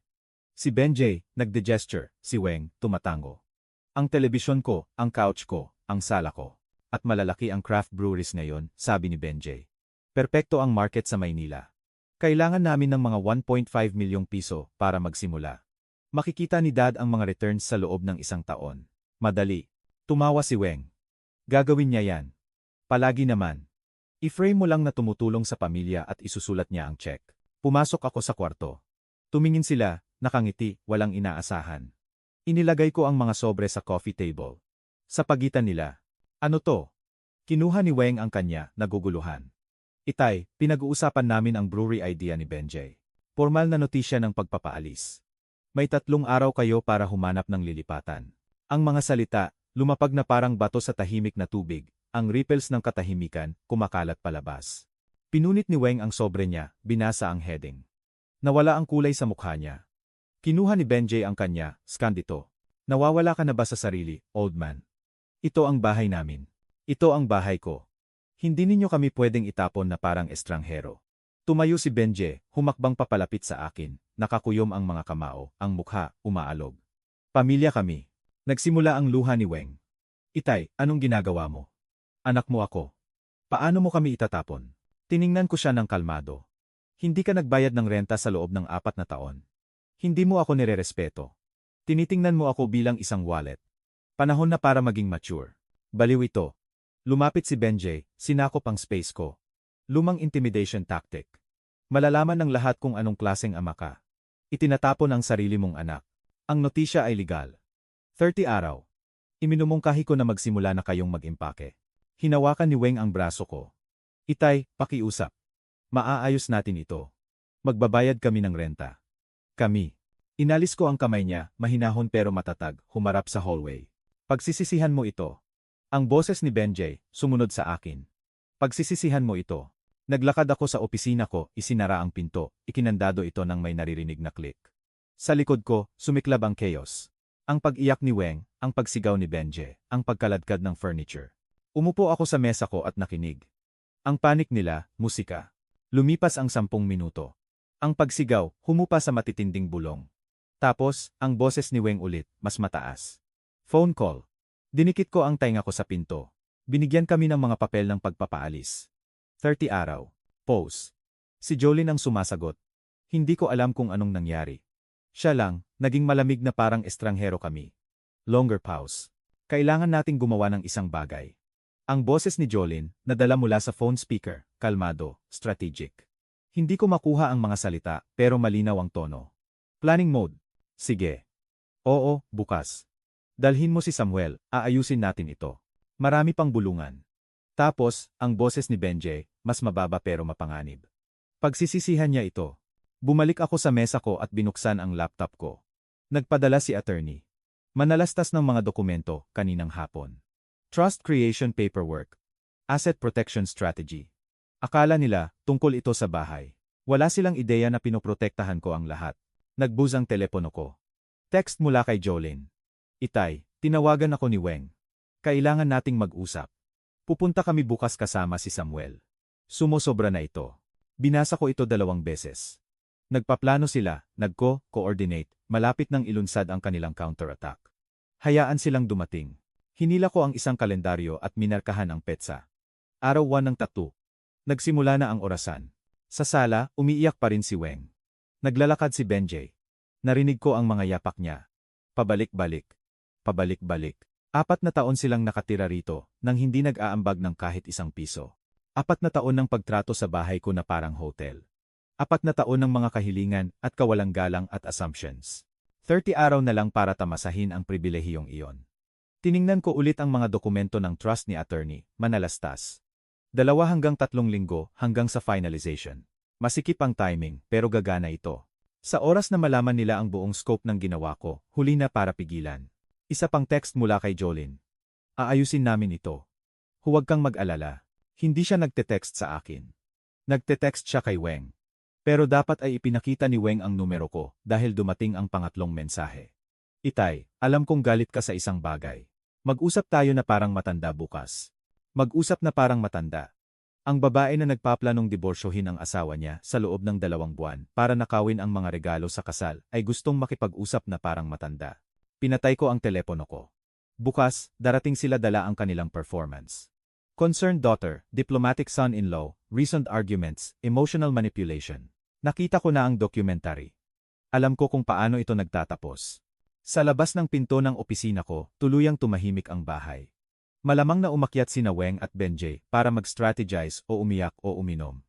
Si Benjay, nagde-gesture, si Weng, tumatango. Ang telebisyon ko, ang couch ko, ang sala ko. At malalaki ang craft breweries ngayon, sabi ni Benjay. Perpekto ang market sa Maynila. Kailangan namin ng mga 1.5 milyong piso para magsimula. Makikita ni Dad ang mga returns sa loob ng 1 taon. Madali. Tumawa si Weng. Gagawin niya yan. Palagi naman. I-frame mo lang na tumutulong sa pamilya at isusulat niya ang check. Pumasok ako sa kwarto. Tumingin sila, nakangiti, walang inaasahan. Inilagay ko ang mga sobre sa coffee table. Sa pagitan nila. Ano to? Kinuha ni Weng ang kanya, naguguluhan. Itay, pinag-uusapan namin ang brewery idea ni Benjay. Formal na notisya ng pagpapaalis. May 3 araw kayo para humanap ng lilipatan. Ang mga salita, lumapag na parang bato sa tahimik na tubig, ang ripples ng katahimikan, kumakalat palabas. Pinunit ni Weng ang sobre niya, binasa ang heading. Nawala ang kulay sa mukha niya. Kinuha ni Benjay ang kanya, scan dito. Nawawala ka na ba sa sarili, old man? Ito ang bahay namin. Ito ang bahay ko. Hindi ninyo kami pwedeng itapon na parang estranghero. Tumayo si Benjay, humakbang papalapit sa akin, nakakuyom ang mga kamao, ang mukha, umaalog. Pamilya kami. Nagsimula ang luha ni Weng. Itay, anong ginagawa mo? Anak mo ako. Paano mo kami itatapon? Tiningnan ko siya ng kalmado. Hindi ka nagbayad ng renta sa loob ng 4 na taon. Hindi mo ako nirerespeto. Tinitingnan mo ako bilang isang wallet. Panahon na para maging mature. Baliw ito. Lumapit si Benjay, sinakop ang space ko. Lumang intimidation tactic. Malalaman ng lahat kung anong klaseng ama ka. Itinatapon ang sarili mong anak. Ang notisya ay legal. 30 araw. Iminumungkahi ko na magsimula na kayong mag-impake. Hinawakan ni Weng ang braso ko. Itay, pakiusap. Maaayos natin ito. Magbabayad kami ng renta. Kami. Inalis ko ang kamay niya, mahinahon pero matatag, humarap sa hallway. Pagsisisihan mo ito. Ang boses ni Benjay, sumunod sa akin. Pagsisisihan mo ito. Naglakad ako sa opisina ko, isinara ang pinto, ikinandado ito nang may naririnig na click. Sa likod ko, sumiklab ang chaos. Ang pag-iyak ni Weng, ang pagsigaw ni Benjay, ang pagkaladkad ng furniture. Umupo ako sa mesa ko at nakinig. Ang panik nila, musika. Lumipas ang 10 minuto. Ang pagsigaw, humupa sa matitinding bulong. Tapos, ang boses ni Weng ulit, mas mataas. Phone call. Dinikit ko ang tainga ko sa pinto. Binigyan kami ng mga papel ng pagpapaalis. 30 araw. Pause. Si Jolene ang sumasagot. Hindi ko alam kung anong nangyari. Siya lang, naging malamig na parang estranghero kami. Longer pause. Kailangan nating gumawa ng isang bagay. Ang boses ni Jolene, nadala mula sa phone speaker, kalmado, strategic. Hindi ko makuha ang mga salita, pero malinaw ang tono. Planning mode. Sige. Oo, bukas. Dalhin mo si Samuel, aayusin natin ito. Marami pang bulungan. Tapos, ang boses ni Benjay, mas mababa pero mapanganib. Pagsisisihan niya ito. Bumalik ako sa mesa ko at binuksan ang laptop ko. Nagpadala si attorney. Manalastas ng mga dokumento, kaninang hapon. Trust creation paperwork. Asset protection strategy. Akala nila, tungkol ito sa bahay. Wala silang ideya na pinoprotektahan ko ang lahat. Nagbuzz ang telepono ko. Text mula kay Jolene. Itay, tinawagan ako ni Weng. Kailangan nating mag-usap. Pupunta kami bukas kasama si Samuel. Sumosobra na ito. Binasa ko ito 2 beses. Nagpaplano sila, nagko-coordinate, malapit nang ilunsad ang kanilang counterattack. Hayaan silang dumating. Hinila ko ang isang kalendaryo at minarkahan ang petsa. Araw 1 ng tattoo. Nagsimula na ang orasan. Sa sala, umiiyak pa rin si Weng. Naglalakad si Benjay. Narinig ko ang mga yapak niya. Pabalik-balik. Pabalik-balik. 4 na taon silang nakatira rito, nang hindi nag-aambag ng kahit isang piso. 4 na taon ng pagtrato sa bahay ko na parang hotel. 4 na taon ng mga kahilingan at kawalang galang at assumptions. 30 araw na lang para tamasahin ang pribilehiyong iyon. Tiningnan ko ulit ang mga dokumento ng trust ni attorney, manalastas. 2 hanggang 3 linggo hanggang sa finalization. Masikip ang timing, pero gagana ito. Sa oras na malaman nila ang buong scope ng ginawa ko, huli na para pigilan. Isa pang text mula kay Jolene. Aayusin namin ito. Huwag kang mag-alala. Hindi siya nagte-text sa akin. Nagte-text siya kay Weng. Pero dapat ay ipinakita ni Weng ang numero ko dahil dumating ang pangatlong mensahe. Itay, alam kong galit ka sa isang bagay. Mag-usap tayo na parang matanda bukas. Mag-usap na parang matanda. Ang babae na nagpaplanong diborsyohin ang asawa niya sa loob ng 2 buwan para nakawin ang mga regalo sa kasal ay gustong makipag-usap na parang matanda. Pinatay ko ang telepono ko. Bukas, darating sila dala ang kanilang performance. Concerned daughter, diplomatic son-in-law, reasoned arguments, emotional manipulation. Nakita ko na ang documentary. Alam ko kung paano ito nagtatapos. Sa labas ng pinto ng opisina ko, tuluyang tumahimik ang bahay. Malamang na umakyat sina Weng at Benjay para mag-strategize o umiyak o uminom.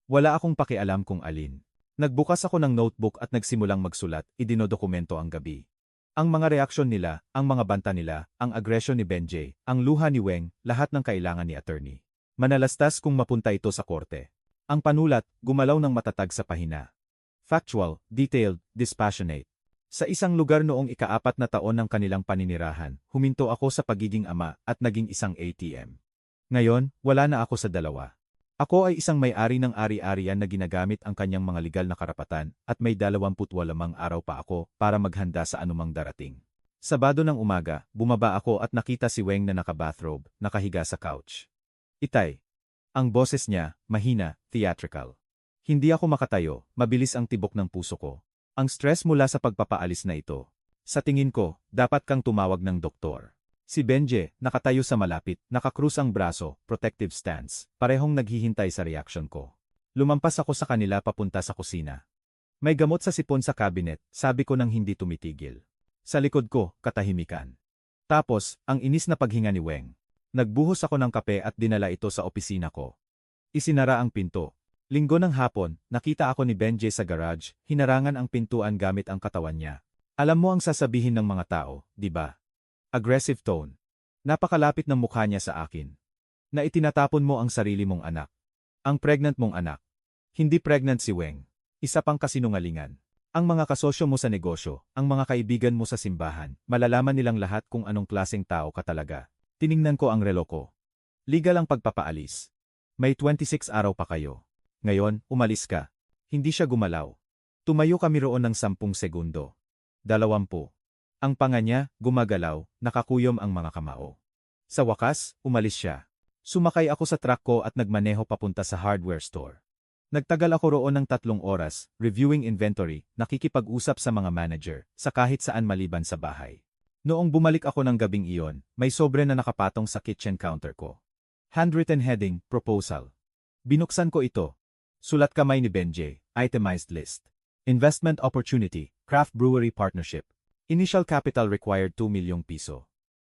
Wala akong pakialam kung alin. Nagbukas ako ng notebook at nagsimulang magsulat, idinodokumento ang gabi. Ang mga reaksyon nila, ang mga banta nila, ang agresyon ni Benjay, ang luha ni Weng, lahat ng kailangan ni attorney. Manalastas kung mapunta ito sa korte. Ang panulat, gumalaw ng matatag sa pahina. Factual, detailed, dispassionate. Sa isang lugar noong ika-4 na taon ng kanilang paninirahan, huminto ako sa pagiging ama at naging isang ATM. Ngayon, wala na ako sa 2. Ako ay isang may-ari ng ari-arian na ginagamit ang kanyang mga legal na karapatan at may 28 araw pa ako para maghanda sa anumang darating. Sabado ng umaga, bumaba ako at nakita si Weng na naka-bathrobe, nakahiga sa couch. Itay. Ang boses niya, mahina, theatrical. Hindi ako makatayo, mabilis ang tibok ng puso ko. Ang stress mula sa pagpapaalis na ito. Sa tingin ko, dapat kang tumawag ng doktor. Si Benjay, nakatayo sa malapit, nakakrus ang braso, protective stance, parehong naghihintay sa reaksyon ko. Lumampas ako sa kanila papunta sa kusina. May gamot sa sipon sa cabinet, sabi ko nang hindi tumitigil. Sa likod ko, katahimikan. Tapos, ang inis na paghinga ni Weng. Nagbuhos ako ng kape at dinala ito sa opisina ko. Isinara ang pinto. Linggo ng hapon, nakita ako ni Benjay sa garage, hinarangan ang pintuan gamit ang katawan niya. Alam mo ang sasabihin ng mga tao, di ba? Aggressive tone. Napakalapit ng mukha niya sa akin. Na itinatapon mo ang sarili mong anak. Ang pregnant mong anak. Hindi pregnant si Weng. Isa pang kasinungalingan. Ang mga kasosyo mo sa negosyo, ang mga kaibigan mo sa simbahan, malalaman nilang lahat kung anong klaseng tao ka talaga. Tiningnan ko ang relo ko. Legal ang pagpapaalis. May 26 araw pa kayo. Ngayon, umalis ka. Hindi siya gumalaw. Tumayo kami roon ng 10 segundo. 20. Ang panga niya, gumagalaw, nakakuyom ang mga kamao. Sa wakas, umalis siya. Sumakay ako sa truck ko at nagmaneho papunta sa hardware store. Nagtagal ako roon ng 3 oras, reviewing inventory, nakikipag-usap sa mga manager, sa kahit saan maliban sa bahay. Noong bumalik ako ng gabing iyon, may sobre na nakapatong sa kitchen counter ko. Handwritten heading, proposal. Binuksan ko ito. Sulat kamay ni Benjay, itemized list. Investment opportunity, craft brewery partnership. Initial capital required 2 milyong piso.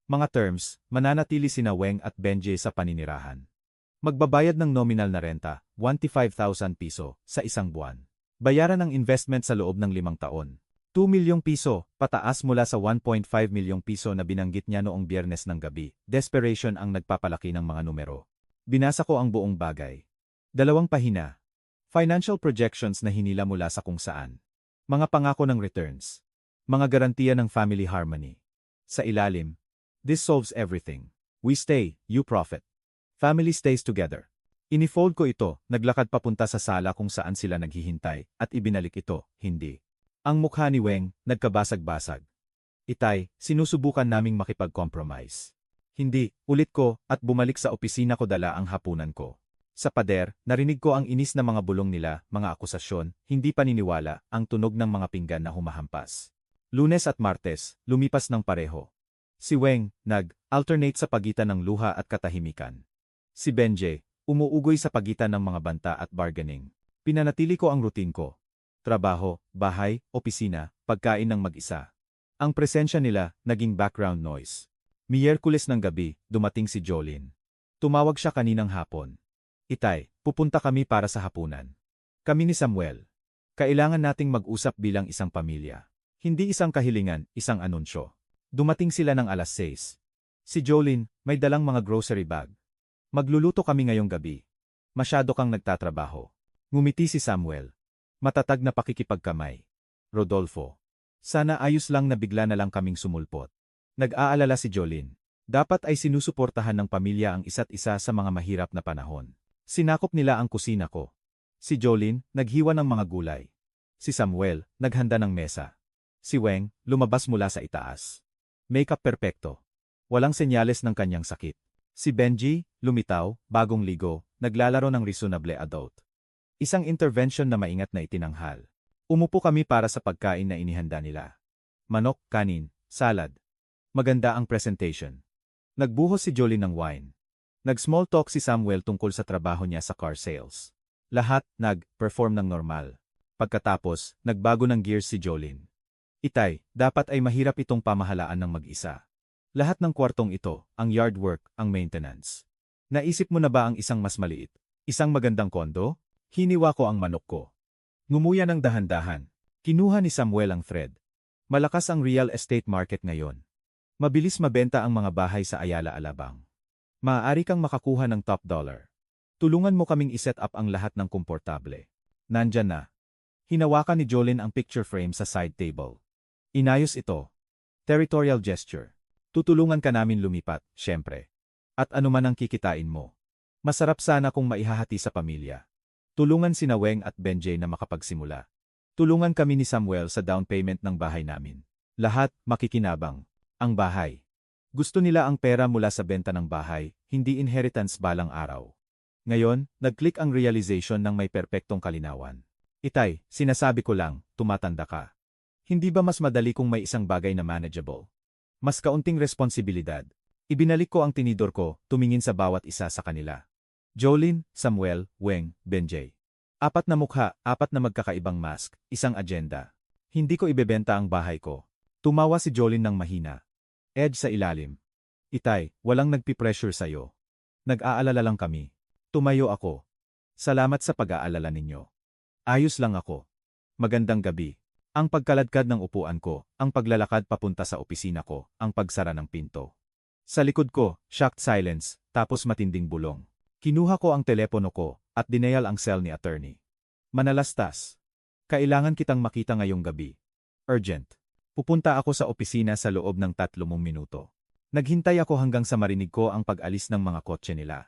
Mga terms, mananatili sina Weng at Benjay sa paninirahan. Magbabayad ng nominal na renta, 25,000 piso, sa isang buwan. Bayaran ng investment sa loob ng 5 taon. 2 milyong piso, pataas mula sa 1.5 milyong piso na binanggit niya noong Biyernes ng gabi. Desperation ang nagpapalaki ng mga numero. Binasa ko ang buong bagay. 2 pahina. Financial projections na hinila mula sa kung saan. Mga pangako ng returns. Mga garantiya ng family harmony. Sa ilalim, this solves everything. We stay, you profit. Family stays together. Inifold ko ito, naglakad papunta sa sala kung saan sila naghihintay, at ibinalik ito, hindi. Ang mukha ni Weng, nagkabasag-basag. Itay, sinusubukan naming makipag-compromise. Hindi, ulit ko, at bumalik sa opisina ko dala ang hapunan ko. Sa pader, narinig ko ang inis na mga bulong nila, mga akusasyon, hindi paniniwala, ang tunog ng mga pinggan na humahampas. Lunes at Martes, lumipas ng pareho. Si Weng, nag-alternate sa pagitan ng luha at katahimikan. Si Benjay, umuugoy sa pagitan ng mga banta at bargaining. Pinanatili ko ang routine ko. Trabaho, bahay, opisina, pagkain ng mag-isa. Ang presensya nila, naging background noise. Miyerkules ng gabi, dumating si Jolene. Tumawag siya kaninang hapon. Itay, pupunta kami para sa hapunan. Kami ni Samuel. Kailangan nating mag-usap bilang isang pamilya. Hindi isang kahilingan, isang anunsyo. Dumating sila ng 6:00. Si Jolene, may dalang mga grocery bag. Magluluto kami ngayong gabi. Masyado kang nagtatrabaho. Ngumiti si Samuel. Matatag na pakikipagkamay. Rodolfo. Sana ayos lang na bigla na lang kaming sumulpot. Nag-aalala si Jolene. Dapat ay sinusuportahan ng pamilya ang isa't isa sa mga mahirap na panahon. Sinakop nila ang kusina ko. Si Jolene, naghiwa ng mga gulay. Si Samuel, naghanda ng mesa. Si Weng, lumabas mula sa itaas. Makeup perpekto. Walang senyales ng kanyang sakit. Si Benji, lumitaw, bagong ligo, naglalaro ng reasonable adult. Isang intervention na maingat na itinanghal. Umupo kami para sa pagkain na inihanda nila. Manok, kanin, salad. Maganda ang presentation. Nagbuhos si Jolene ng wine. Nag-small talk si Samuel tungkol sa trabaho niya sa car sales. Lahat, nag-perform ng normal. Pagkatapos, nagbago ng gears si Jolene. Itay, dapat ay mahirap itong pamahalaan ng mag-isa. Lahat ng kwartong ito, ang yard work, ang maintenance. Naisip mo na ba ang isang mas maliit? Isang magandang kondo? Hiniwa ko ang manok ko. Ngumuya ng dahan-dahan. Kinuha ni Samuel ang thread. Malakas ang real estate market ngayon. Mabilis mabenta ang mga bahay sa Ayala Alabang. Maaari kang makakuha ng top dollar. Tulungan mo kaming iset up ang lahat ng komportable. Nandyan na. Hinawakan ni Jolene ang picture frame sa side table. Inayos ito. Territorial gesture. Tutulungan ka namin lumipat, syempre. At anuman ang kikitain mo. Masarap sana kung maihahati sa pamilya. Tulungan sina Weng at Benjay na makapagsimula. Tulungan kami ni Samuel sa down payment ng bahay namin. Lahat, makikinabang. Ang bahay. Gusto nila ang pera mula sa benta ng bahay, hindi inheritance balang araw. Ngayon, nag-click ang realization ng may perpektong kalinawan. Itay, sinasabi ko lang, tumatanda ka. Hindi ba mas madali kung may isang bagay na manageable? Mas kaunting responsibilidad. Ibinalik ko ang tinidor ko, tumingin sa bawat isa sa kanila. Jolene, Samuel, Weng, Benjay. 4 na mukha, 4 na magkakaibang mask, isang agenda. Hindi ko ibebenta ang bahay ko. Tumawa si Jolene ng mahina. Edge sa ilalim. Itay, walang nagpipressure sa'yo. Nag-aalala lang kami. Tumayo ako. Salamat sa pag-aalala ninyo. Ayos lang ako. Magandang gabi. Ang pagkaladkad ng upuan ko, ang paglalakad papunta sa opisina ko, ang pagsara ng pinto. Sa likod ko, shocked silence, tapos matinding bulong. Kinuha ko ang telepono ko, at dinayal ang cell ni attorney. Manalastas. Kailangan kitang makita ngayong gabi. Urgent. Pupunta ako sa opisina sa loob ng 30 minuto. Naghintay ako hanggang sa marinig ko ang pag-alis ng mga kotse nila.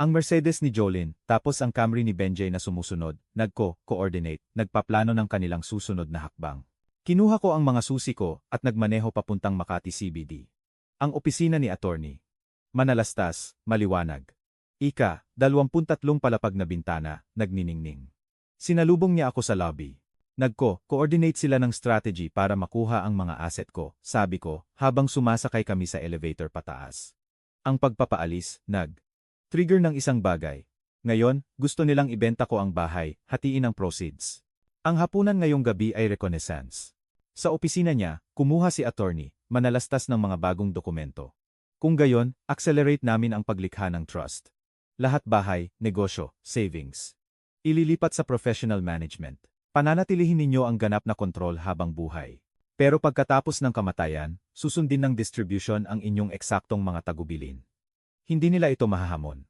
Ang Mercedes ni Jolene, tapos ang Camry ni Benjay na sumusunod, nagko-coordinate, nagpaplano ng kanilang susunod na hakbang. Kinuha ko ang mga susi ko at nagmaneho papuntang Makati CBD. Ang opisina ni attorney. Manalastas, maliwanag. 23 palapag na bintana, nagniningning. Sinalubong niya ako sa lobby. Nagko-coordinate sila ng strategy para makuha ang mga asset ko, sabi ko, habang sumasakay kami sa elevator pataas. Ang pagpapaalis, trigger ng isang bagay. Ngayon, gusto nilang ibenta ko ang bahay, hatiin ang proceeds. Ang hapunan ngayong gabi ay reconnaissance. Sa opisina niya, kumuha si attorney, manalastas ng mga bagong dokumento. Kung gayon, accelerate namin ang paglikha ng trust. Lahat bahay, negosyo, savings. Ililipat sa professional management. Pananatilihin ninyo ang ganap na kontrol habang buhay. Pero pagkatapos ng kamatayan, susundin ng distribution ang inyong eksaktong mga tagubilin. Hindi nila ito mahahamon.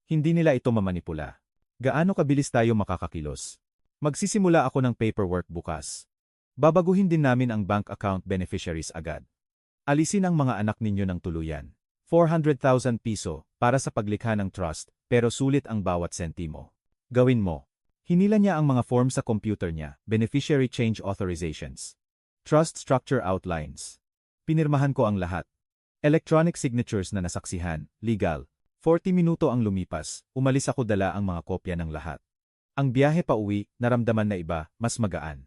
Hindi nila ito mamanipula. Gaano kabilis tayo makakakilos? Magsisimula ako ng paperwork bukas. Babaguhin din namin ang bank account beneficiaries agad. Alisin ang mga anak ninyo ng tuluyan. 400,000 piso para sa paglikha ng trust, pero sulit ang bawat sentimo. Gawin mo. Hinila niya ang mga form sa computer niya, beneficiary change authorizations. Trust structure outlines. Pinirmahan ko ang lahat. Electronic signatures na nasaksihan, legal. 40 minuto ang lumipas, umalis ako dala ang mga kopya ng lahat. Ang biyahe pa uwi, naramdaman na iba, mas magaan.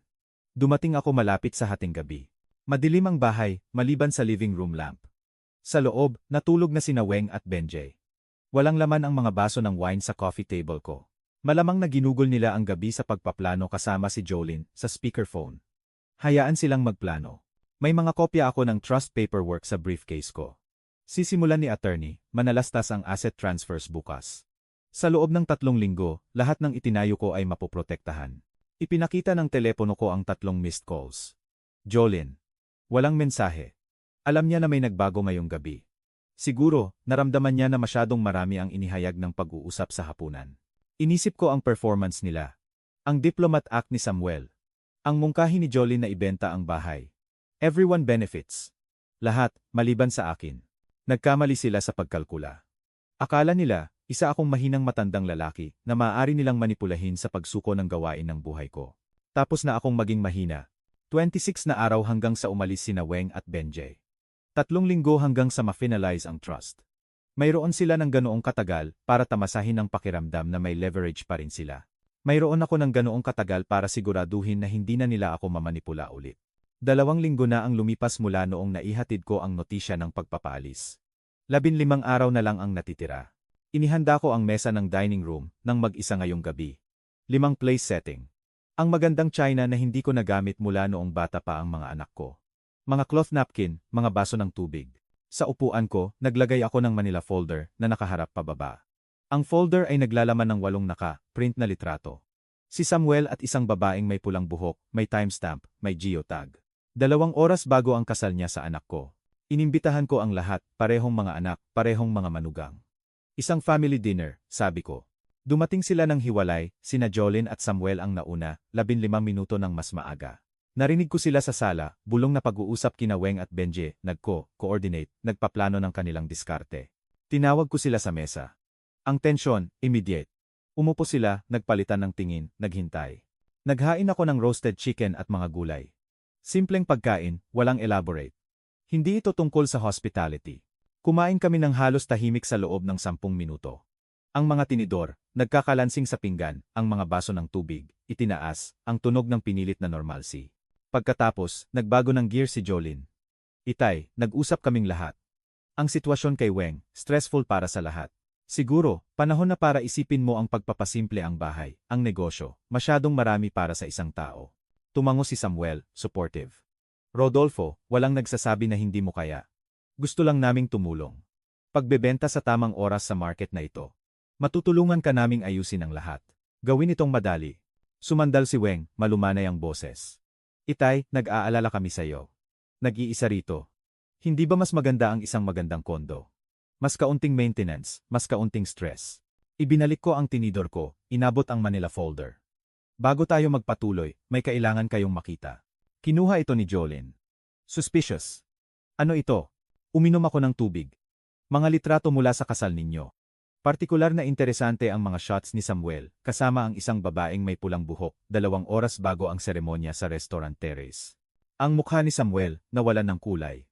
Dumating ako malapit sa hating gabi. Madilim ang bahay, maliban sa living room lamp. Sa loob, natulog na sina Weng at Benjay. Walang laman ang mga baso ng wine sa coffee table ko. Malamang na ginugol nila ang gabi sa pagpaplano kasama si Jolene sa speakerphone. Hayaan silang magplano. May mga kopya ako ng trust paperwork sa briefcase ko. Sisimulan ni attorney, manalastas ang asset transfers bukas. Sa loob ng 3 linggo, lahat ng itinayo ko ay mapoprotektahan. Ipinakita ng telepono ko ang 3 missed calls. Jolene. Walang mensahe. Alam niya na may nagbago ngayong gabi. Siguro, naramdaman niya na masyadong marami ang inihayag ng pag-uusap sa hapunan. Inisip ko ang performance nila. Ang diplomat act ni Samuel. Ang mungkahi ni Jolene na ibenta ang bahay. Everyone benefits. Lahat, maliban sa akin. Nagkamali sila sa pagkalkula. Akala nila, isa akong mahinang matandang lalaki na maaari nilang manipulahin sa pagsuko ng gawain ng buhay ko. Tapos na akong maging mahina. 26 na araw hanggang sa umalis sina Weng at Benjay. 3 linggo hanggang sa ma-finalize ang trust. Mayroon sila ng ganoong katagal para tamasahin ang pakiramdam na may leverage pa rin sila. Mayroon ako ng ganoong katagal para siguraduhin na hindi na nila ako mamanipula ulit. 2 linggo na ang lumipas mula noong naihatid ko ang notisya ng pagpapaalis. 15 araw na lang ang natitira. Inihanda ko ang mesa ng dining room ng mag-isa ngayong gabi. 5 place setting. Ang magandang china na hindi ko nagamit mula noong bata pa ang mga anak ko. Mga cloth napkin, mga baso ng tubig. Sa upuan ko, naglagay ako ng Manila folder na nakaharap pababa. Ang folder ay naglalaman ng 8 naka-print na litrato. Si Samuel at isang babaeng may pulang buhok, may timestamp, may geotag. 2 oras bago ang kasal niya sa anak ko. Inimbitahan ko ang lahat, parehong mga anak, parehong mga manugang. Isang family dinner, sabi ko. Dumating sila ng hiwalay, sina Jolene at Samuel ang nauna, 15 minuto ng mas maaga. Narinig ko sila sa sala, bulong na pag-uusap kina Weng at Benjay, nagko-coordinate, nagpaplano ng kanilang diskarte. Tinawag ko sila sa mesa. Ang tensyon, immediate. Umupo sila, nagpalitan ng tingin, naghintay. Naghain ako ng roasted chicken at mga gulay. Simpleng pagkain, walang elaborate. Hindi ito tungkol sa hospitality. Kumain kami ng halos tahimik sa loob ng 10 minuto. Ang mga tinidor, nagkakalansing sa pinggan, ang mga baso ng tubig, itinaas, ang tunog ng pinilit na normalcy. Pagkatapos, nagbago ng gear si Jolene. Itay, nag-usap kaming lahat. Ang sitwasyon kay Weng, stressful para sa lahat. Siguro, panahon na para isipin mo ang pagpapasimple ang bahay, ang negosyo, masyadong marami para sa isang tao. Tumango si Samuel, supportive. Rodolfo, walang nagsasabi na hindi mo kaya. Gusto lang naming tumulong. Pagbebenta sa tamang oras sa market na ito. Matutulungan ka naming ayusin ang lahat. Gawin itong madali. Sumandal si Weng, malumanay ang boses. Itay, nag-aalala kami sa'yo. Nag-iisa rito. Hindi ba mas maganda ang isang magandang kondo? Mas kaunting maintenance, mas kaunting stress. Ibinalik ko ang tinidor ko, inabot ang Manila folder. Bago tayo magpatuloy, may kailangan kayong makita. Kinuha ito ni Jolene. Suspicious. Ano ito? Uminom ako ng tubig. Mga litrato mula sa kasal ninyo. Partikular na interesante ang mga shots ni Samuel, kasama ang isang babaeng may pulang buhok, 2 oras bago ang seremonya sa restaurant terrace. Ang mukha ni Samuel, nawalan ng kulay.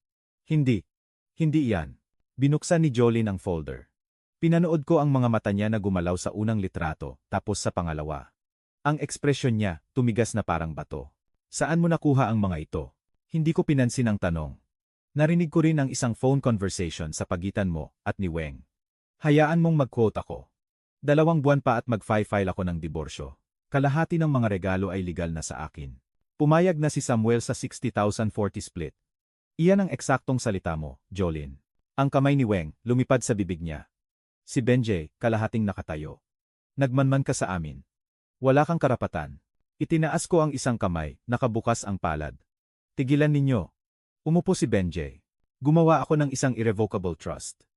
Hindi. Hindi iyan. Binuksan ni Jolene ang folder. Pinanood ko ang mga mata niya na gumalaw sa unang litrato, tapos sa pangalawa. Ang ekspresyon niya, tumigas na parang bato. Saan mo nakuha ang mga ito? Hindi ko pinansin ang tanong. Narinig ko rin ang isang phone conversation sa pagitan mo at ni Weng. Hayaan mong mag-quote ako. 2 buwan pa at mag-file ako ng diborsyo. Kalahati ng mga regalo ay legal na sa akin. Pumayag na si Samuel sa 60,040 split. Iyan ang eksaktong salita mo, Jolene. Ang kamay ni Weng, lumipad sa bibig niya. Si Benjay, kalahating nakatayo. Nagmanman ka sa amin. Wala kang karapatan. Itinaas ko ang isang kamay, nakabukas ang palad. Tigilan ninyo. Umupo si Benjay. Gumawa ako ng isang irrevocable trust.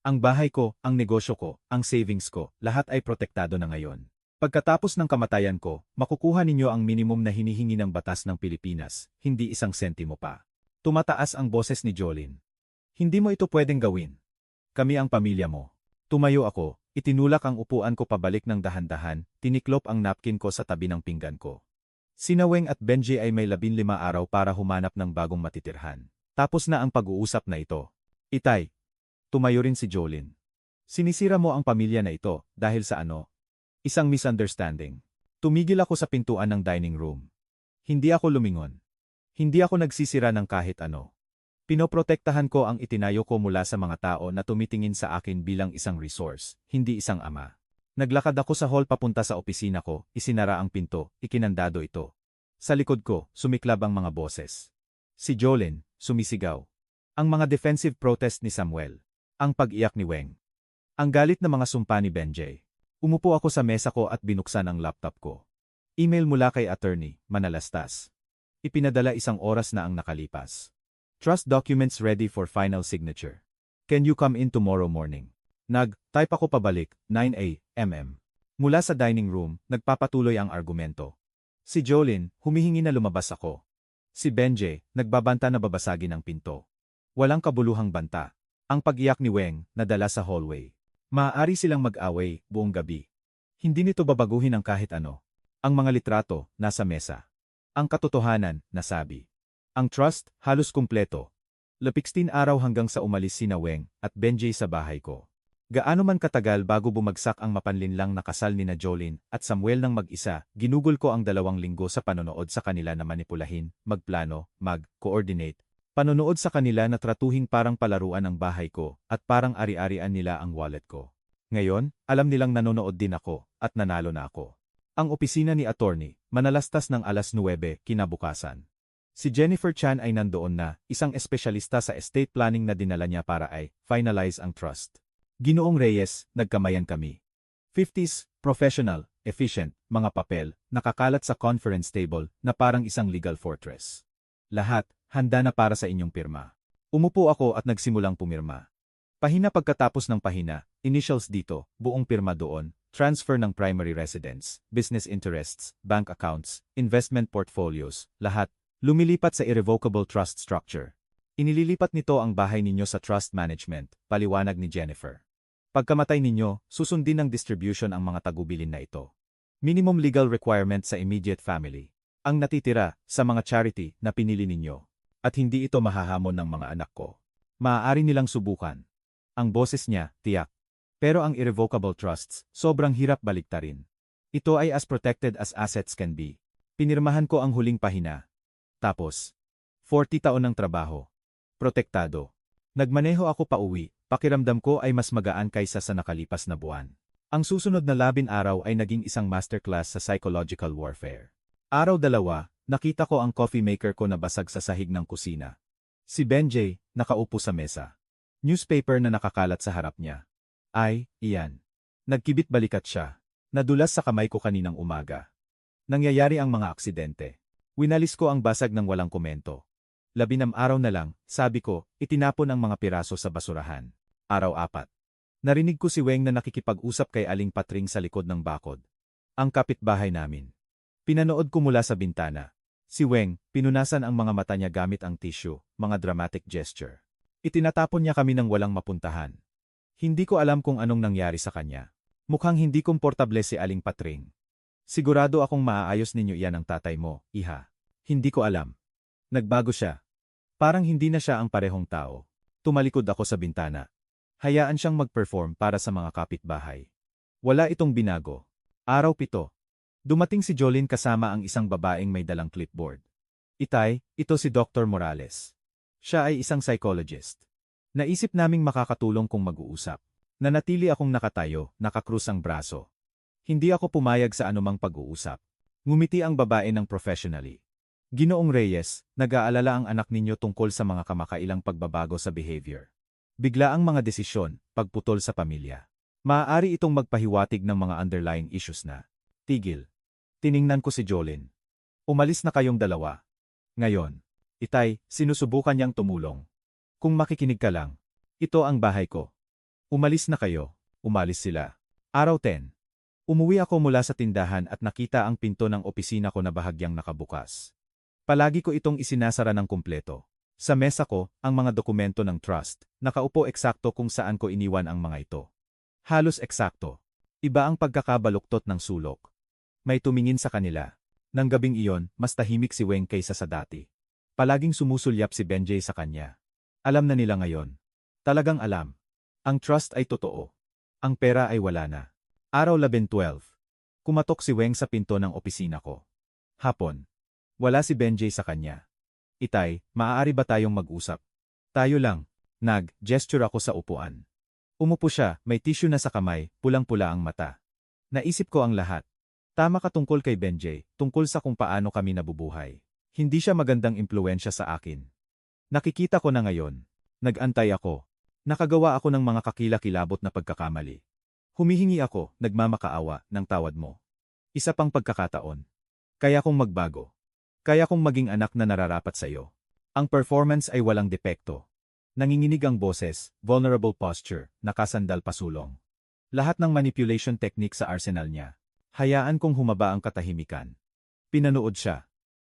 Ang bahay ko, ang negosyo ko, ang savings ko, lahat ay protektado na ngayon. Pagkatapos ng kamatayan ko, makukuha ninyo ang minimum na hinihingi ng batas ng Pilipinas, hindi 1 sentimo pa. Tumataas ang boses ni Jolene. Hindi mo ito pwedeng gawin. Kami ang pamilya mo. Tumayo ako, itinulak ang upuan ko pabalik ng dahan-dahan, tiniklop ang napkin ko sa tabi ng pinggan ko. Sina Weng at Benji ay may 15 araw para humanap ng bagong matitirhan. Tapos na ang pag-uusap na ito. Itay. Tumayo rin si Jolene. Sinisira mo ang pamilya na ito, dahil sa ano? Isang misunderstanding. Tumigil ako sa pintuan ng dining room. Hindi ako lumingon. Hindi ako nagsisira ng kahit ano. Pinoprotektahan ko ang itinayo ko mula sa mga tao na tumitingin sa akin bilang isang resource, hindi isang ama. Naglakad ako sa hall papunta sa opisina ko, isinara ang pinto, ikinandado ito. Sa likod ko, sumiklab ang mga boses. Si Jolene, sumisigaw. Ang mga defensive protest ni Samuel. Ang pag-iyak ni Weng. Ang galit na mga sumpa ni Benjay. Umupo ako sa mesa ko at binuksan ang laptop ko. Email mula kay attorney, Manalastas. Ipinadala 1 oras na ang nakalipas. Trust documents ready for final signature. Can you come in tomorrow morning? Nag-type ako pabalik, 9 a.m. Mula sa dining room, nagpapatuloy ang argumento. Si Jolene, humihingi na lumabas ako. Si Benjay, nagbabanta na babasagin ang pinto. Walang kabuluhang banta. Ang pag-iyak ni Weng, nadala sa hallway. Maaari silang mag-away, buong gabi. Hindi nito babaguhin ang kahit ano. Ang mga litrato, nasa mesa. Ang katotohanan, nasabi. Ang trust, halos kumpleto. 16 araw hanggang sa umalis sina Weng at Benjay sa bahay ko. Gaano man katagal bago bumagsak ang mapanlinlang na kasal ni na Jolene at Samuel ng mag-isa, ginugol ko ang 2 linggo sa panonood sa kanila na manipulahin, magplano, mag-coordinate. Panonood sa kanila na tratuhing parang palaruan ang bahay ko, at parang ari-arian nila ang wallet ko. Ngayon, alam nilang nanonood din ako, at nanalo na ako. Ang opisina ni attorney, Manalastas ng 9:00 kinabukasan. Si Jennifer Chan ay nandoon na, isang espesyalista sa estate planning na dinala niya para ay finalize ang trust. Ginoong Reyes, nagkamayan kami. 50s, professional, efficient, mga papel, nakakalat sa conference table na parang isang legal fortress. Lahat, handa na para sa inyong pirma. Umupo ako at nagsimulang pumirma. Pahina pagkatapos ng pahina, initials dito, buong pirma doon, transfer ng primary residence, business interests, bank accounts, investment portfolios, lahat, lumilipat sa irrevocable trust structure. Inililipat nito ang bahay ninyo sa trust management, paliwanag ni Jennifer. Pagkamatay ninyo, susundin ng distribution ang mga tagubilin na ito. Minimum legal requirement sa immediate family. Ang natitira, sa mga charity na pinili ninyo. At hindi ito mahahamon ng mga anak ko. Maaari nilang subukan. Ang boses niya, tiyak. Pero ang irrevocable trusts, sobrang hirap baliktarin. Ito ay as protected as assets can be. Pinirmahan ko ang huling pahina. Tapos, 40 taon ng trabaho. Protektado. Nagmaneho ako pauwi, pakiramdam ko ay mas magaan kaysa sa nakalipas na buwan. Ang susunod na 10 araw ay naging isang masterclass sa psychological warfare. Araw 2, nakita ko ang coffee maker ko na basag sa sahig ng kusina. Si Benjay, nakaupo sa mesa. Newspaper na nakakalat sa harap niya. Ay, iyan. Nagkibit balikat siya. Nadulas sa kamay ko kaninang umaga. Nangyayari ang mga aksidente. Winalis ko ang basag ng walang komento. 16 araw na lang, sabi ko, itinapon ang mga piraso sa basurahan. Araw 4. Narinig ko si Weng na nakikipag-usap kay Aling Patring sa likod ng bakod. Ang kapitbahay namin. Pinanood ko mula sa bintana. Si Weng, pinunasan ang mga mata niya gamit ang tissue, mga dramatic gesture. Itinatapon niya kami ng walang mapuntahan. Hindi ko alam kung anong nangyari sa kanya. Mukhang hindi komportable si Aling Patring. Sigurado akong maaayos ninyo iyan ng tatay mo, iha. Hindi ko alam. Nagbago siya. Parang hindi na siya ang parehong tao. Tumalikod ako sa bintana. Hayaan siyang mag-perform para sa mga kapitbahay. Wala itong binago. Araw 7. Dumating si Jolene kasama ang isang babaeng may dalang clipboard. Itay, ito si Dr. Morales. Siya ay isang psychologist. Naisip naming makakatulong kung mag-uusap. Nanatili akong nakatayo, nakakrus ang braso. Hindi ako pumayag sa anumang pag-uusap. Ngumiti ang babae ng professionally. Ginoong Reyes, nag-aalala ang anak ninyo tungkol sa mga kamakailang pagbabago sa behavior. Bigla ang mga desisyon, pagputol sa pamilya. Maaari itong magpahiwatig ng mga underlying issues na. Tigil. Tiningnan ko si Jolene. Umalis na kayong dalawa. Ngayon, Itay, sinusubukan niyang tumulong. Kung makikinig ka lang, ito ang bahay ko. Umalis na kayo. Umalis sila. Araw 10. Umuwi ako mula sa tindahan at nakita ang pinto ng opisina ko na bahagyang nakabukas. Palagi ko itong isinasara ng kumpleto. Sa mesa ko, ang mga dokumento ng trust, nakaupo eksakto kung saan ko iniwan ang mga ito. Halos eksakto. Iba ang pagkakabaluktot ng sulok. May tumingin sa kanila. Nang gabing iyon, mas tahimik si Weng kaysa sa dati. Palaging sumusulyap si Benjay sa kanya. Alam na nila ngayon. Talagang alam. Ang trust ay totoo. Ang pera ay wala na. Araw 11-12. Kumatok si Weng sa pinto ng opisina ko. Hapon. Wala si Benjay sa kanya. Itay, maaari ba tayong mag-usap? Tayo lang. Nag-gesture ako sa upuan. Umupo siya, may tissue na sa kamay, pulang-pula ang mata. Naisip ko ang lahat. Tama ka tungkol kay Benjay, tungkol sa kung paano kami nabubuhay. Hindi siya magandang impluwensya sa akin. Nakikita ko na ngayon. Nag-antay ako. Nakagawa ako ng mga kakilakilabot na pagkakamali. Humihingi ako, nagmamakaawa, ng tawad mo. Isa pang pagkakataon. Kaya kong magbago. Kaya kong maging anak na nararapat sa iyo. Ang performance ay walang depekto. Nanginginig ang boses, vulnerable posture, nakasandal pasulong. Lahat ng manipulation technique sa arsenal niya. Hayaan kong humaba ang katahimikan. Pinanood siya.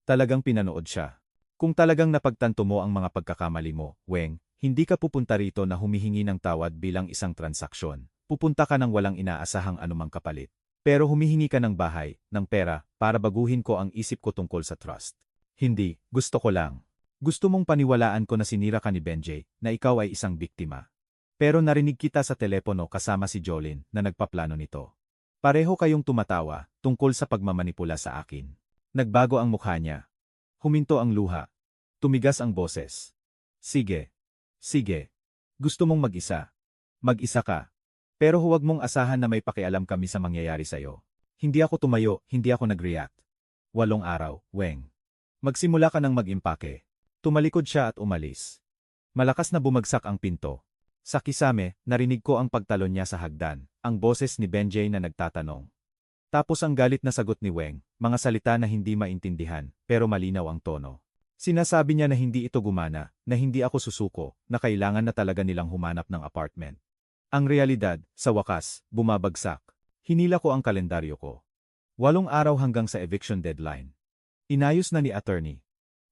Talagang pinanood siya. Kung talagang napagtanto mo ang mga pagkakamali mo, Weng, hindi ka pupunta rito na humihingi ng tawad bilang isang transaksyon. Pupunta ka ng walang inaasahang anumang kapalit. Pero humihingi ka ng bahay, ng pera, para baguhin ko ang isip ko tungkol sa trust. Hindi, gusto ko lang. Gusto mong paniwalaan ko na sinira ka ni Benjay, na ikaw ay isang biktima. Pero narinig kita sa telepono kasama si Jolene na nagpaplano nito. Pareho kayong tumatawa, tungkol sa pagmamanipula sa akin. Nagbago ang mukha niya. Huminto ang luha. Tumigas ang boses. Sige. Sige. Gusto mong mag-isa. Mag-isa ka. Pero huwag mong asahan na may pakialam kami sa mangyayari sa'yo. Hindi ako tumayo, hindi ako nag-react. 8 araw, Weng. Magsimula ka ng mag-impake. Tumalikod siya at umalis. Malakas na bumagsak ang pinto. Sa kisame, narinig ko ang pagtalon niya sa hagdan, ang boses ni Benjay na nagtatanong. Tapos ang galit na sagot ni Weng, mga salita na hindi maintindihan, pero malinaw ang tono. Sinasabi niya na hindi ito gumana, na hindi ako susuko, na kailangan na talaga nilang humanap ng apartment. Ang realidad, sa wakas, bumabagsak. Hinila ko ang kalendaryo ko. 8 araw hanggang sa eviction deadline. Inayos na ni attorney.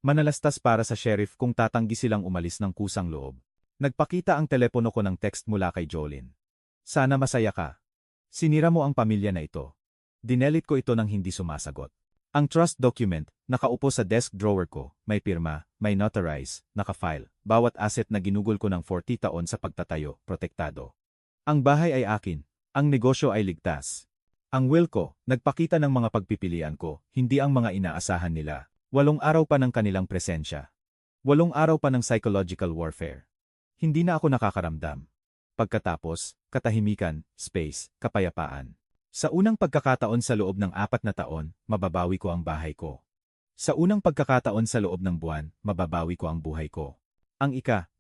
Manalastas para sa sheriff kung tatanggi silang umalis ng kusang loob. Nagpakita ang telepono ko ng text mula kay Jolene. Sana masaya ka. Sinira mo ang pamilya na ito. Dinelit ko ito nang hindi sumasagot. Ang trust document, nakaupo sa desk drawer ko, may pirma, may notarize, nakafile. Bawat asset na ginugol ko ng 40 taon sa pagtatayo, protektado. Ang bahay ay akin. Ang negosyo ay ligtas. Ang will ko, nagpakita ng mga pagpipilian ko, hindi ang mga inaasahan nila. 8 araw pa ng kanilang presensya. 8 araw pa ng psychological warfare. Hindi na ako nakakaramdam. Pagkatapos, katahimikan, space, kapayapaan. Sa unang pagkakataon sa loob ng 4 na taon, mababawi ko ang bahay ko. Sa unang pagkakataon sa loob ng buwan, mababawi ko ang buhay ko. Ang 30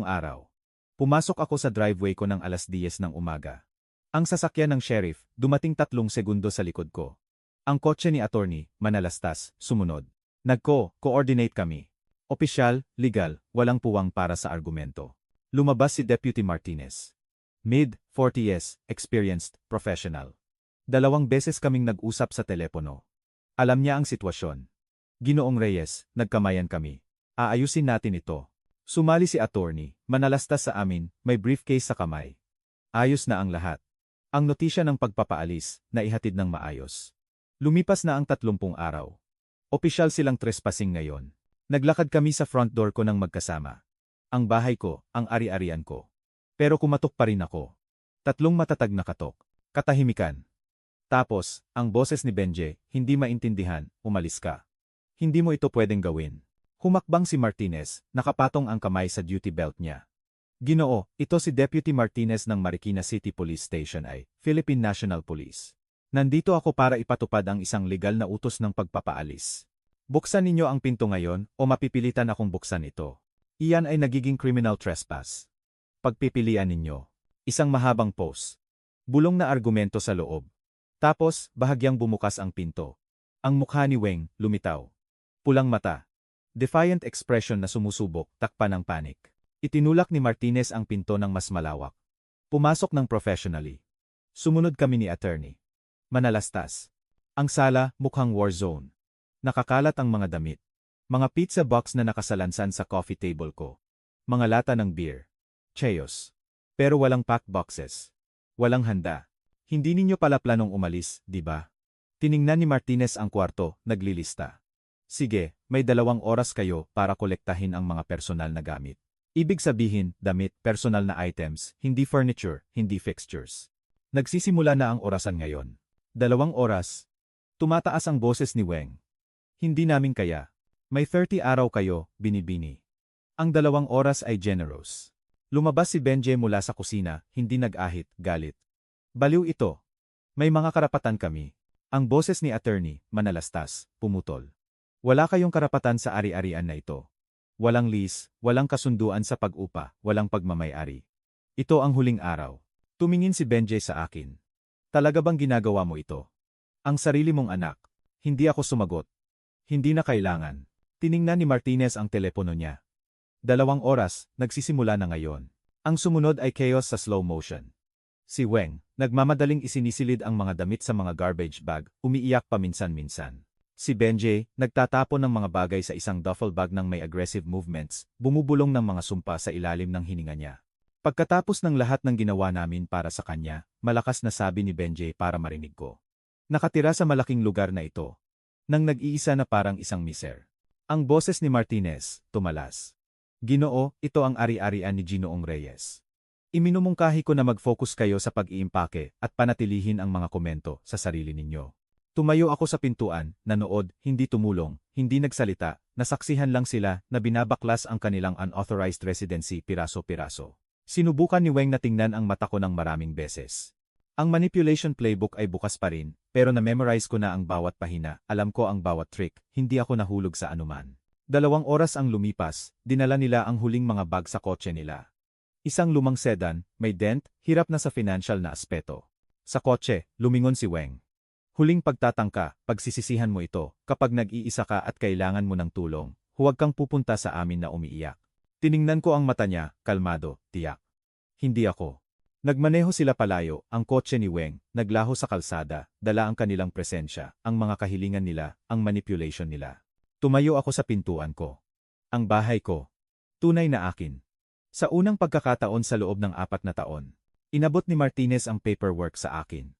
araw. Pumasok ako sa driveway ko ng 10:00 ng umaga. Ang sasakyan ng sheriff, dumating 3 segundo sa likod ko. Ang kotse ni attorney, manalastas, sumunod. Nagko-coordinate kami. Opisyal, legal, walang puwang para sa argumento. Lumabas si Deputy Martinez. Mid-40s, experienced, professional. 2 beses kaming nag-usap sa telepono. Alam niya ang sitwasyon. Ginoong Reyes, nagkamayan kami. Aayusin natin ito. Sumali si attorney, manalastas sa amin, may briefcase sa kamay. Ayos na ang lahat. Ang notisya ng pagpapaalis, naihatid ng maayos. Lumipas na ang 30 araw. Opisyal silang trespassing ngayon. Naglakad kami sa front door ko ng magkasama. Ang bahay ko, ang ari-arian ko. Pero kumatok pa rin ako. 3 matatag na katok. Katahimikan. Tapos, ang boses ni Benje, hindi maintindihan, umalis ka. Hindi mo ito pwedeng gawin. Humakbang si Martinez, nakapatong ang kamay sa duty belt niya. Ginoo, ito si Deputy Martinez ng Marikina City Police Station ay Philippine National Police. Nandito ako para ipatupad ang isang legal na utos ng pagpapaalis. Buksan ninyo ang pinto ngayon o mapipilitan akong buksan ito. Iyan ay nagiging criminal trespass. Pagpipilian ninyo. Isang mahabang pause. Bulong na argumento sa loob. Tapos, bahagyang bumukas ang pinto. Ang mukha ni Weng, lumitaw. Pulang mata. Defiant expression na sumusubok, takpan ng panic. Itinulak ni Martinez ang pinto ng mas malawak. Pumasok ng professionally. Sumunod kami ni attorney. Manalastas. Ang sala, mukhang war zone. Nakakalat ang mga damit. Mga pizza box na nakasalansan sa coffee table ko. Mga lata ng beer. Cheos. Pero walang packed boxes. Walang handa. Hindi ninyo pala planong umalis, di ba? Tiningnan ni Martinez ang kwarto, naglilista. Sige, may 2 oras kayo para kolektahin ang mga personal na gamit. Ibig sabihin, damit, personal na items, hindi furniture, hindi fixtures. Nagsisimula na ang orasan ngayon. 2 oras. Tumataas ang boses ni Weng. Hindi namin kaya. May 30 araw kayo, binibini. Ang 2 oras ay generous. Lumabas si Benje mula sa kusina, hindi nag-ahit, galit. Baliw ito. May mga karapatan kami. Ang boses ni attorney, manalastas, pumutol. Wala kayong karapatan sa ari-arian na ito. Walang lease, walang kasunduan sa pag-upa, walang pagmamay-ari. Ito ang huling araw. Tumingin si Benje sa akin. Talaga bang ginagawa mo ito? Ang sarili mong anak. Hindi ako sumagot. Hindi na kailangan. Tiningnan ni Martinez ang telepono niya. 2 oras, nagsisimula na ngayon. Ang sumunod ay chaos sa slow motion. Si Weng, nagmamadaling isinisilid ang mga damit sa mga garbage bag, umiiyak paminsan-minsan. Si Benje, nagtatapon ng mga bagay sa isang duffel bag ng may aggressive movements, bumubulong ng mga sumpa sa ilalim ng hininga niya. Pagkatapos ng lahat ng ginawa namin para sa kanya, malakas na sabi ni Benje para marinig ko. Nakatira sa malaking lugar na ito. Nang nag-iisa na parang isang miser. Ang boses ni Martinez, tumalas. Ginoo, ito ang ari-arian ni Ginoong Reyes. Iminumungkahi ko na mag-focus kayo sa pag-iimpake at panatilihin ang mga komento sa sarili ninyo. Tumayo ako sa pintuan, nanood, hindi tumulong, hindi nagsalita, nasaksihan lang sila na binabaklas ang kanilang unauthorized residency piraso-piraso. Sinubukan ni Weng na tingnan ang mata ko ng maraming beses. Ang manipulation playbook ay bukas pa rin, pero na-memorize ko na ang bawat pahina, alam ko ang bawat trick, hindi ako nahulog sa anuman. 2 oras ang lumipas, dinala nila ang huling mga bag sa kotse nila. Isang lumang sedan, may dent, hirap na sa financial na aspeto. Sa kotse, lumingon si Weng. Huling pagtatangka, pagsisisihan mo ito, kapag nag-iisa ka at kailangan mo ng tulong, huwag kang pupunta sa amin na umiiyak. Tiningnan ko ang mata niya, kalmado, tiyak. Hindi ako. Nagmaneho sila palayo, ang kotse ni Weng, naglaho sa kalsada, dala ang kanilang presensya, ang mga kahilingan nila, ang manipulation nila. Tumayo ako sa pintuan ko. Ang bahay ko. Tunay na akin. Sa unang pagkakataon sa loob ng 4 na taon, inabot ni Martinez ang paperwork sa akin.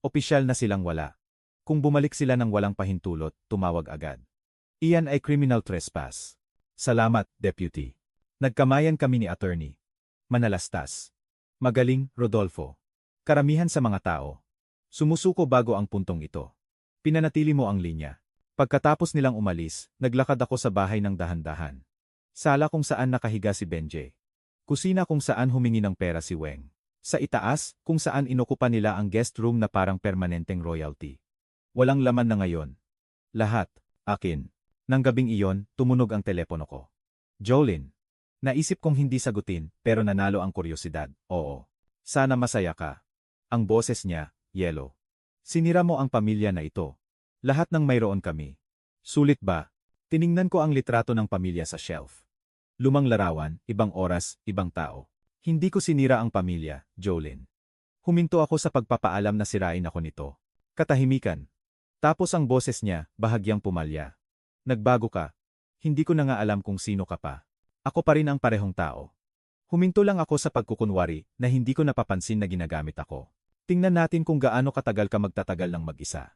Opisyal na silang wala. Kung bumalik sila ng walang pahintulot, tumawag agad. Iyan ay criminal trespass. Salamat, Deputy. Nagkamayan kami ni attorney. Manalastas. Magaling, Rodolfo. Karamihan sa mga tao. Sumusuko bago ang puntong ito. Pinanatili mo ang linya. Pagkatapos nilang umalis, naglakad ako sa bahay ng dahan-dahan. Sala kung saan nakahiga si Benje. Kusina kung saan humingi ng pera si Weng. Sa itaas, kung saan inokupa nila ang guest room na parang permanenteng royalty. Walang laman na ngayon. Lahat, akin. Nang gabing iyon, tumunog ang telepono ko. Jolene. Naisip kong hindi sagutin, pero nanalo ang kuryosidad. Oo. Sana masaya ka. Ang boses niya, yelo. Sinira mo ang pamilya na ito. Lahat ng mayroon kami. Sulit ba? Tiningnan ko ang litrato ng pamilya sa shelf. Lumang larawan, ibang oras, ibang tao. Hindi ko sinira ang pamilya, Jolene. Huminto ako sa pagpapaalam na sirain ako nito. Katahimikan. Tapos ang boses niya, bahagyang pumalya. Nagbago ka. Hindi ko na nga alam kung sino ka pa. Ako pa rin ang parehong tao. Huminto lang ako sa pagkukunwari na hindi ko napapansin na ginagamit ako. Tingnan natin kung gaano katagal ka magtatagal ng mag-isa.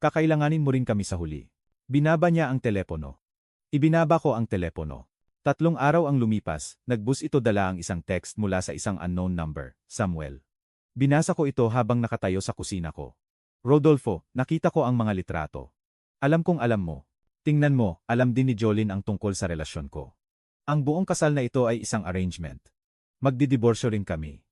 Kakailanganin mo rin kami sa huli. Binaba niya ang telepono. Ibinaba ko ang telepono. 3 araw ang lumipas, nagbus ito dala ang isang text mula sa isang unknown number, Samuel. Binasa ko ito habang nakatayo sa kusina ko. Rodolfo, nakita ko ang mga litrato. Alam kong alam mo. Tingnan mo, alam din ni Jolene ang tungkol sa relasyon ko. Ang buong kasal na ito ay isang arrangement. Magdidiborsyo rin kami.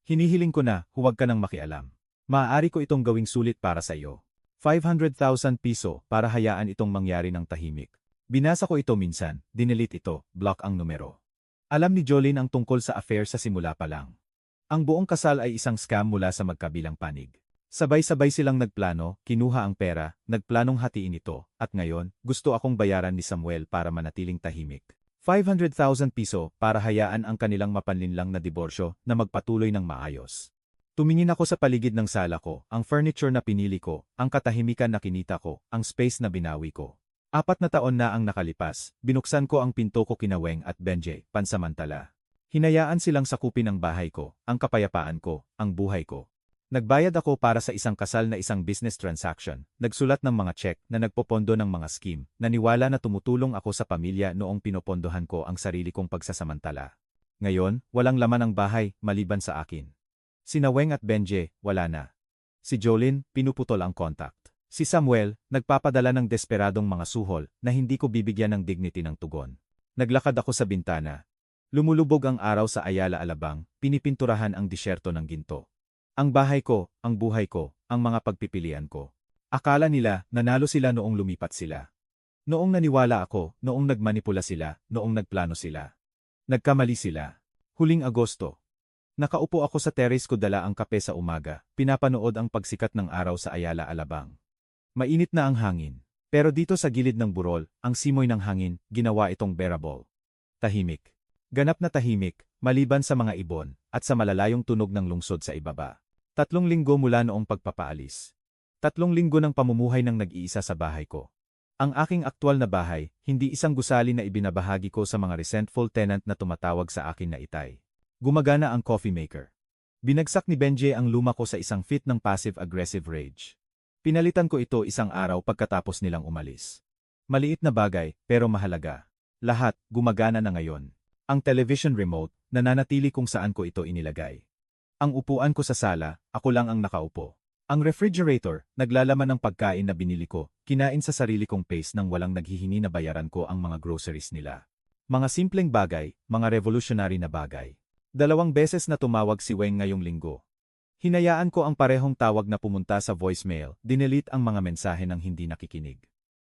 Hinihiling ko na, huwag ka nang makialam. Maaari ko itong gawing sulit para sa iyo. 500,000 piso para hayaan itong mangyari ng tahimik. Binasa ko ito minsan, dinilit ito, block ang numero. Alam ni Jolene ang tungkol sa affair sa simula pa lang. Ang buong kasal ay isang scam mula sa magkabilang panig. Sabay-sabay silang nagplano, kinuha ang pera, nagplanong hatiin ito, at ngayon, gusto akong bayaran ni Samuel para manatiling tahimik. 500,000 piso para hayaan ang kanilang mapanlinlang na diborsyo na magpatuloy ng maayos. Tumingin ako sa paligid ng sala ko, ang furniture na pinili ko, ang katahimikan na kinita ko, ang space na binawi ko. 4 na taon na ang nakalipas, binuksan ko ang pinto ko kina Weng at Benjay, pansamantala. Hinayaan silang sakupin ang bahay ko, ang kapayapaan ko, ang buhay ko. Nagbayad ako para sa isang kasal na isang business transaction, nagsulat ng mga check na nagpopondo ng mga scheme, naniwala na tumutulong ako sa pamilya noong pinopondohan ko ang sarili kong pagsasamantala. Ngayon, walang laman ang bahay, maliban sa akin. Sina Weng at Benjay, wala na. Si Jolene, pinuputol ang contact. Si Samuel, nagpapadala ng desperadong mga suhol na hindi ko bibigyan ng dignity ng tugon. Naglakad ako sa bintana. Lumulubog ang araw sa Ayala Alabang, pinipinturahan ang disyerto ng ginto. Ang bahay ko, ang buhay ko, ang mga pagpipilian ko. Akala nila, nanalo sila noong lumipat sila. Noong naniwala ako, noong nagmanipula sila, noong nagplano sila. Nagkamali sila. Huling Agosto. Nakaupo ako sa terrace ko dala ang kape sa umaga, pinapanood ang pagsikat ng araw sa Ayala Alabang. Mainit na ang hangin. Pero dito sa gilid ng burol, ang simoy ng hangin, ginawa itong bearable. Tahimik. Ganap na tahimik, maliban sa mga ibon, at sa malalayong tunog ng lungsod sa ibaba. 3 linggo mula noong pagpapaalis. 3 linggo ng pamumuhay ng nag-iisa sa bahay ko. Ang aking aktwal na bahay, hindi isang gusali na ibinabahagi ko sa mga resentful tenant na tumatawag sa akin na itay. Gumagana ang coffee maker. Binagsak ni Benjay ang luma ko sa isang fit ng passive-aggressive rage. Pinalitan ko ito isang araw pagkatapos nilang umalis. Maliit na bagay, pero mahalaga. Lahat, gumagana na ngayon. Ang television remote, nananatili kung saan ko ito inilagay. Ang upuan ko sa sala, ako lang ang nakaupo. Ang refrigerator, naglalaman ng pagkain na binili ko, kinain sa sarili kong pace nang walang naghihingi na bayaran ko ang mga groceries nila. Mga simpleng bagay, mga revolutionary na bagay. 2 beses na tumawag si Weng ngayong linggo. Hinayaan ko ang parehong tawag na pumunta sa voicemail, dinelete ang mga mensahe ng hindi nakikinig.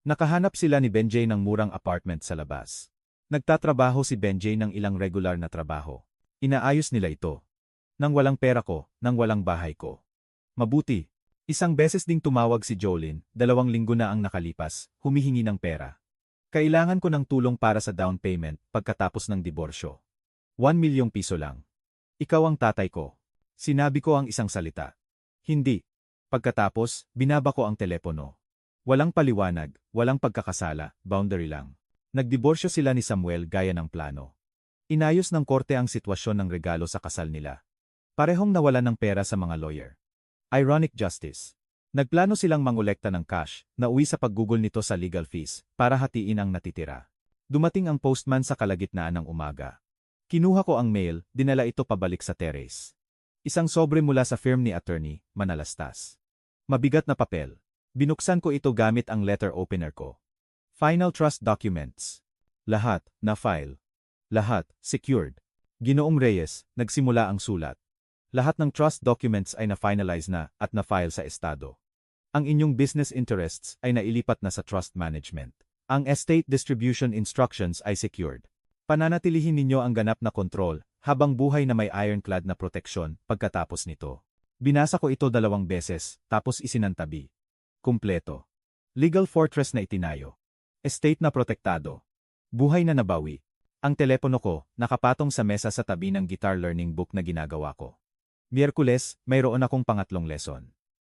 Nakahanap sila ni Benjay ng murang apartment sa labas. Nagtatrabaho si Benjay ng ilang regular na trabaho. Inaayos nila ito. Nang walang pera ko, nang walang bahay ko. Mabuti. 1 beses ding tumawag si Jolene, 2 linggo na ang nakalipas, humihingi ng pera. Kailangan ko ng tulong para sa down payment pagkatapos ng diborsyo. 1 milyong piso lang. Ikaw ang tatay ko. Sinabi ko ang isang salita. Hindi. Pagkatapos, binaba ko ang telepono. Walang paliwanag, walang pagkakasala, boundary lang. Nagdiborsyo sila ni Samuel gaya ng plano. Inayos ng korte ang sitwasyon ng regalo sa kasal nila. Parehong nawalan ng pera sa mga lawyer. Ironic justice. Nagplano silang mangolekta ng cash, nauwi sa paggugol nito sa legal fees, para hatiin ang natitira. Dumating ang postman sa kalagitnaan ng umaga. Kinuha ko ang mail, dinala ito pabalik sa terrace. Isang sobre mula sa firm ni attorney, Manalastas. Mabigat na papel. Binuksan ko ito gamit ang letter opener ko. Final trust documents. Lahat, na-file. Lahat, secured. Ginoong Reyes, nagsimula ang sulat. Lahat ng trust documents ay na-finalize na at na-file sa estado. Ang inyong business interests ay nailipat na sa trust management. Ang estate distribution instructions ay secured. Pananatilihin ninyo ang ganap na kontrol, habang buhay na may ironclad na proteksyon pagkatapos nito. Binasa ko ito 2 beses, tapos isinantabi. Kumpleto. Legal fortress na itinayo. Estate na protektado. Buhay na nabawi. Ang telepono ko, nakapatong sa mesa sa tabi ng guitar learning book na ginagawa ko. Miyerkules, mayroon akong pangatlong lesson.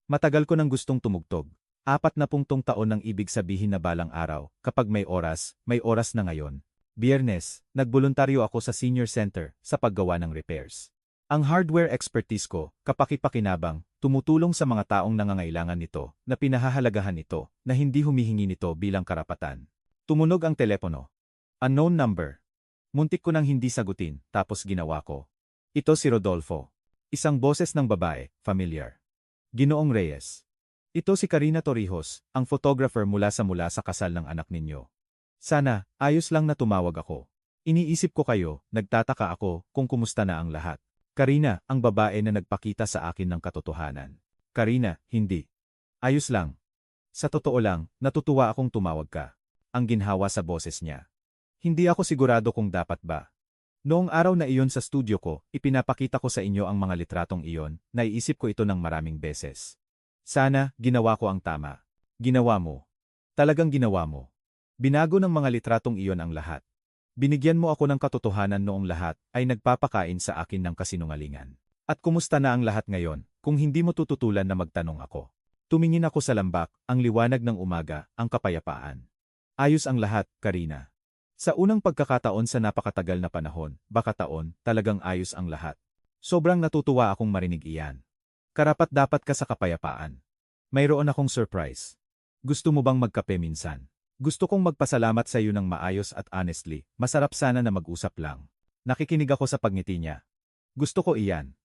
Matagal ko nang gustong tumugtog. 40 taon nang ibig sabihin na balang araw, kapag may oras na ngayon. Biyernes, nagboluntaryo ako sa senior center sa paggawa ng repairs. Ang hardware expertise ko, kapaki-pakinabang, tumutulong sa mga taong nangangailangan nito, na pinahahalagahan ito, na hindi humihingi nito bilang karapatan. Tumunog ang telepono. Unknown number. Muntik ko nang hindi sagutin, tapos ginawa ko. Ito si Rodolfo. Isang boses ng babae, familiar. Ginoong Reyes. Ito si Karina Torrijos, ang photographer mula sa kasal ng anak ninyo. Sana, ayos lang na tumawag ako. Iniisip ko kayo, nagtataka ako, kung kumusta na ang lahat. Karina, ang babae na nagpakita sa akin ng katotohanan. Karina, hindi. Ayos lang. Sa totoo lang, natutuwa akong tumawag ka. Ang ginhawa sa boses niya. Hindi ako sigurado kung dapat ba. Noong araw na iyon sa studio ko, ipinapakita ko sa inyo ang mga litratong iyon, naiisip ko ito ng maraming beses. Sana, ginawa ko ang tama. Ginawa mo. Talagang ginawa mo. Binago ng mga litratong iyon ang lahat. Binigyan mo ako ng katotohanan noong lahat ay nagpapakain sa akin ng kasinungalingan. At kumusta na ang lahat ngayon, kung hindi mo tututulan na magtanong ako? Tumingin ako sa lambak, ang liwanag ng umaga, ang kapayapaan. Ayos ang lahat, Karina. Sa unang pagkakataon sa napakatagal na panahon, baka taon, talagang ayos ang lahat. Sobrang natutuwa akong marinig iyan. Karapat-dapat ka sa kapayapaan. Mayroon akong surprise. Gusto mo bang magkape minsan? Gusto kong magpasalamat sa iyo ng maayos at honestly, masarap sana na mag-usap lang. Nakikinig ako sa pagngiti niya. Gusto ko iyan.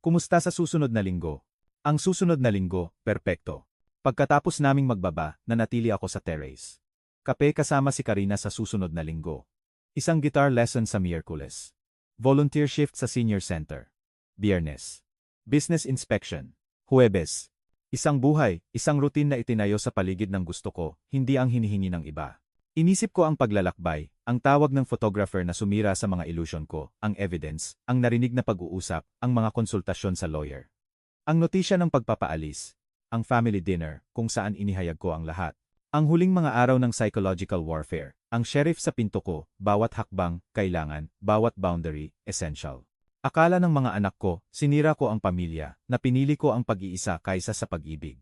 Kumusta sa susunod na linggo? Ang susunod na linggo, perpekto. Pagkatapos naming magbaba, nanatili ako sa terrace. Kape kasama si Karina sa susunod na linggo. Isang guitar lesson sa Miyerkules. Volunteer shift sa senior center. Biyernes. Business inspection. Huwebes. Isang buhay, isang routine na itinayo sa paligid ng gusto ko, hindi ang hinihingi ng iba. Inisip ko ang paglalakbay, ang tawag ng photographer na sumira sa mga illusion ko, ang evidence, ang narinig na pag-uusap, ang mga konsultasyon sa lawyer. Ang notisya ng pagpapaalis. Ang family dinner, kung saan inihayag ko ang lahat. Ang huling mga araw ng psychological warfare, ang sheriff sa pinto ko, bawat hakbang, kailangan, bawat boundary, essential. Akala ng mga anak ko, sinira ko ang pamilya, na pinili ko ang pag-iisa kaysa sa pag-ibig.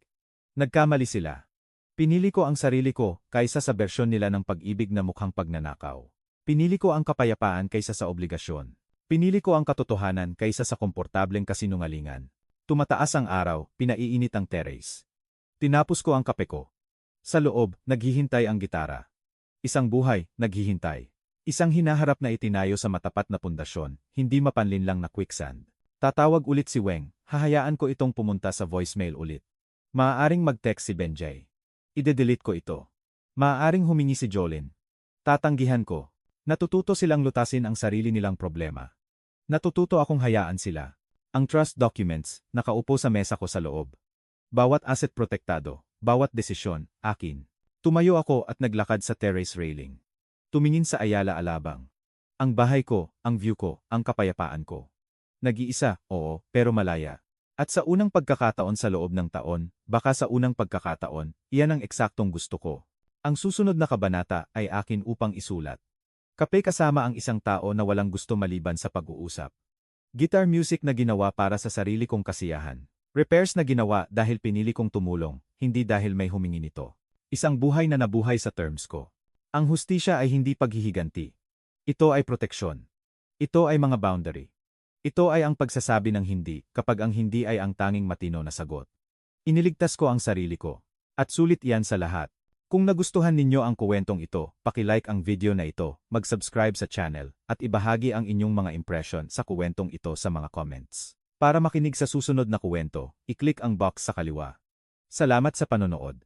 Nagkamali sila. Pinili ko ang sarili ko, kaysa sa bersyon nila ng pag-ibig na mukhang pagnanakaw. Pinili ko ang kapayapaan kaysa sa obligasyon. Pinili ko ang katotohanan kaysa sa komportableng kasinungalingan. Tumataas ang araw, pinaiinit ang terrace. Tinapos ko ang kape ko. Sa loob, naghihintay ang gitara. Isang buhay, naghihintay. Isang hinaharap na itinayo sa matapat na pundasyon, hindi mapanlinlang na quicksand. Tatawag ulit si Weng, hahayaan ko itong pumunta sa voicemail ulit. Maaaring mag-text si Benjay. Ide-delete ko ito. Maaaring humingi si Jolene. Tatanggihan ko. Natututo silang lutasin ang sarili nilang problema. Natututo akong hayaan sila. Ang trust documents, nakaupo sa mesa ko sa loob. Bawat asset protektado. Bawat desisyon, akin. Tumayo ako at naglakad sa terrace railing. Tumingin sa Ayala Alabang. Ang bahay ko, ang view ko, ang kapayapaan ko. Nag-iisa, oo, pero malaya. At sa unang pagkakataon sa loob ng taon, baka sa unang pagkakataon, iyan ang eksaktong gusto ko. Ang susunod na kabanata ay akin upang isulat. Kape kasama ang isang tao na walang gusto maliban sa pag-uusap. Guitar music na ginawa para sa sarili kong kasiyahan. Repairs na ginawa dahil pinili kong tumulong, hindi dahil may humingi nito. Isang buhay na nabuhay sa terms ko. Ang hustisya ay hindi paghihiganti. Ito ay proteksyon. Ito ay mga boundary. Ito ay ang pagsasabi ng hindi, kapag ang hindi ay ang tanging matino na sagot. Iniligtas ko ang sarili ko. At sulit iyan sa lahat. Kung nagustuhan ninyo ang kuwentong ito, paki-like ang video na ito, mag-subscribe sa channel, at ibahagi ang inyong mga impression sa kuwentong ito sa mga comments. Para makinig sa susunod na kuwento, i-click ang box sa kaliwa. Salamat sa panonood.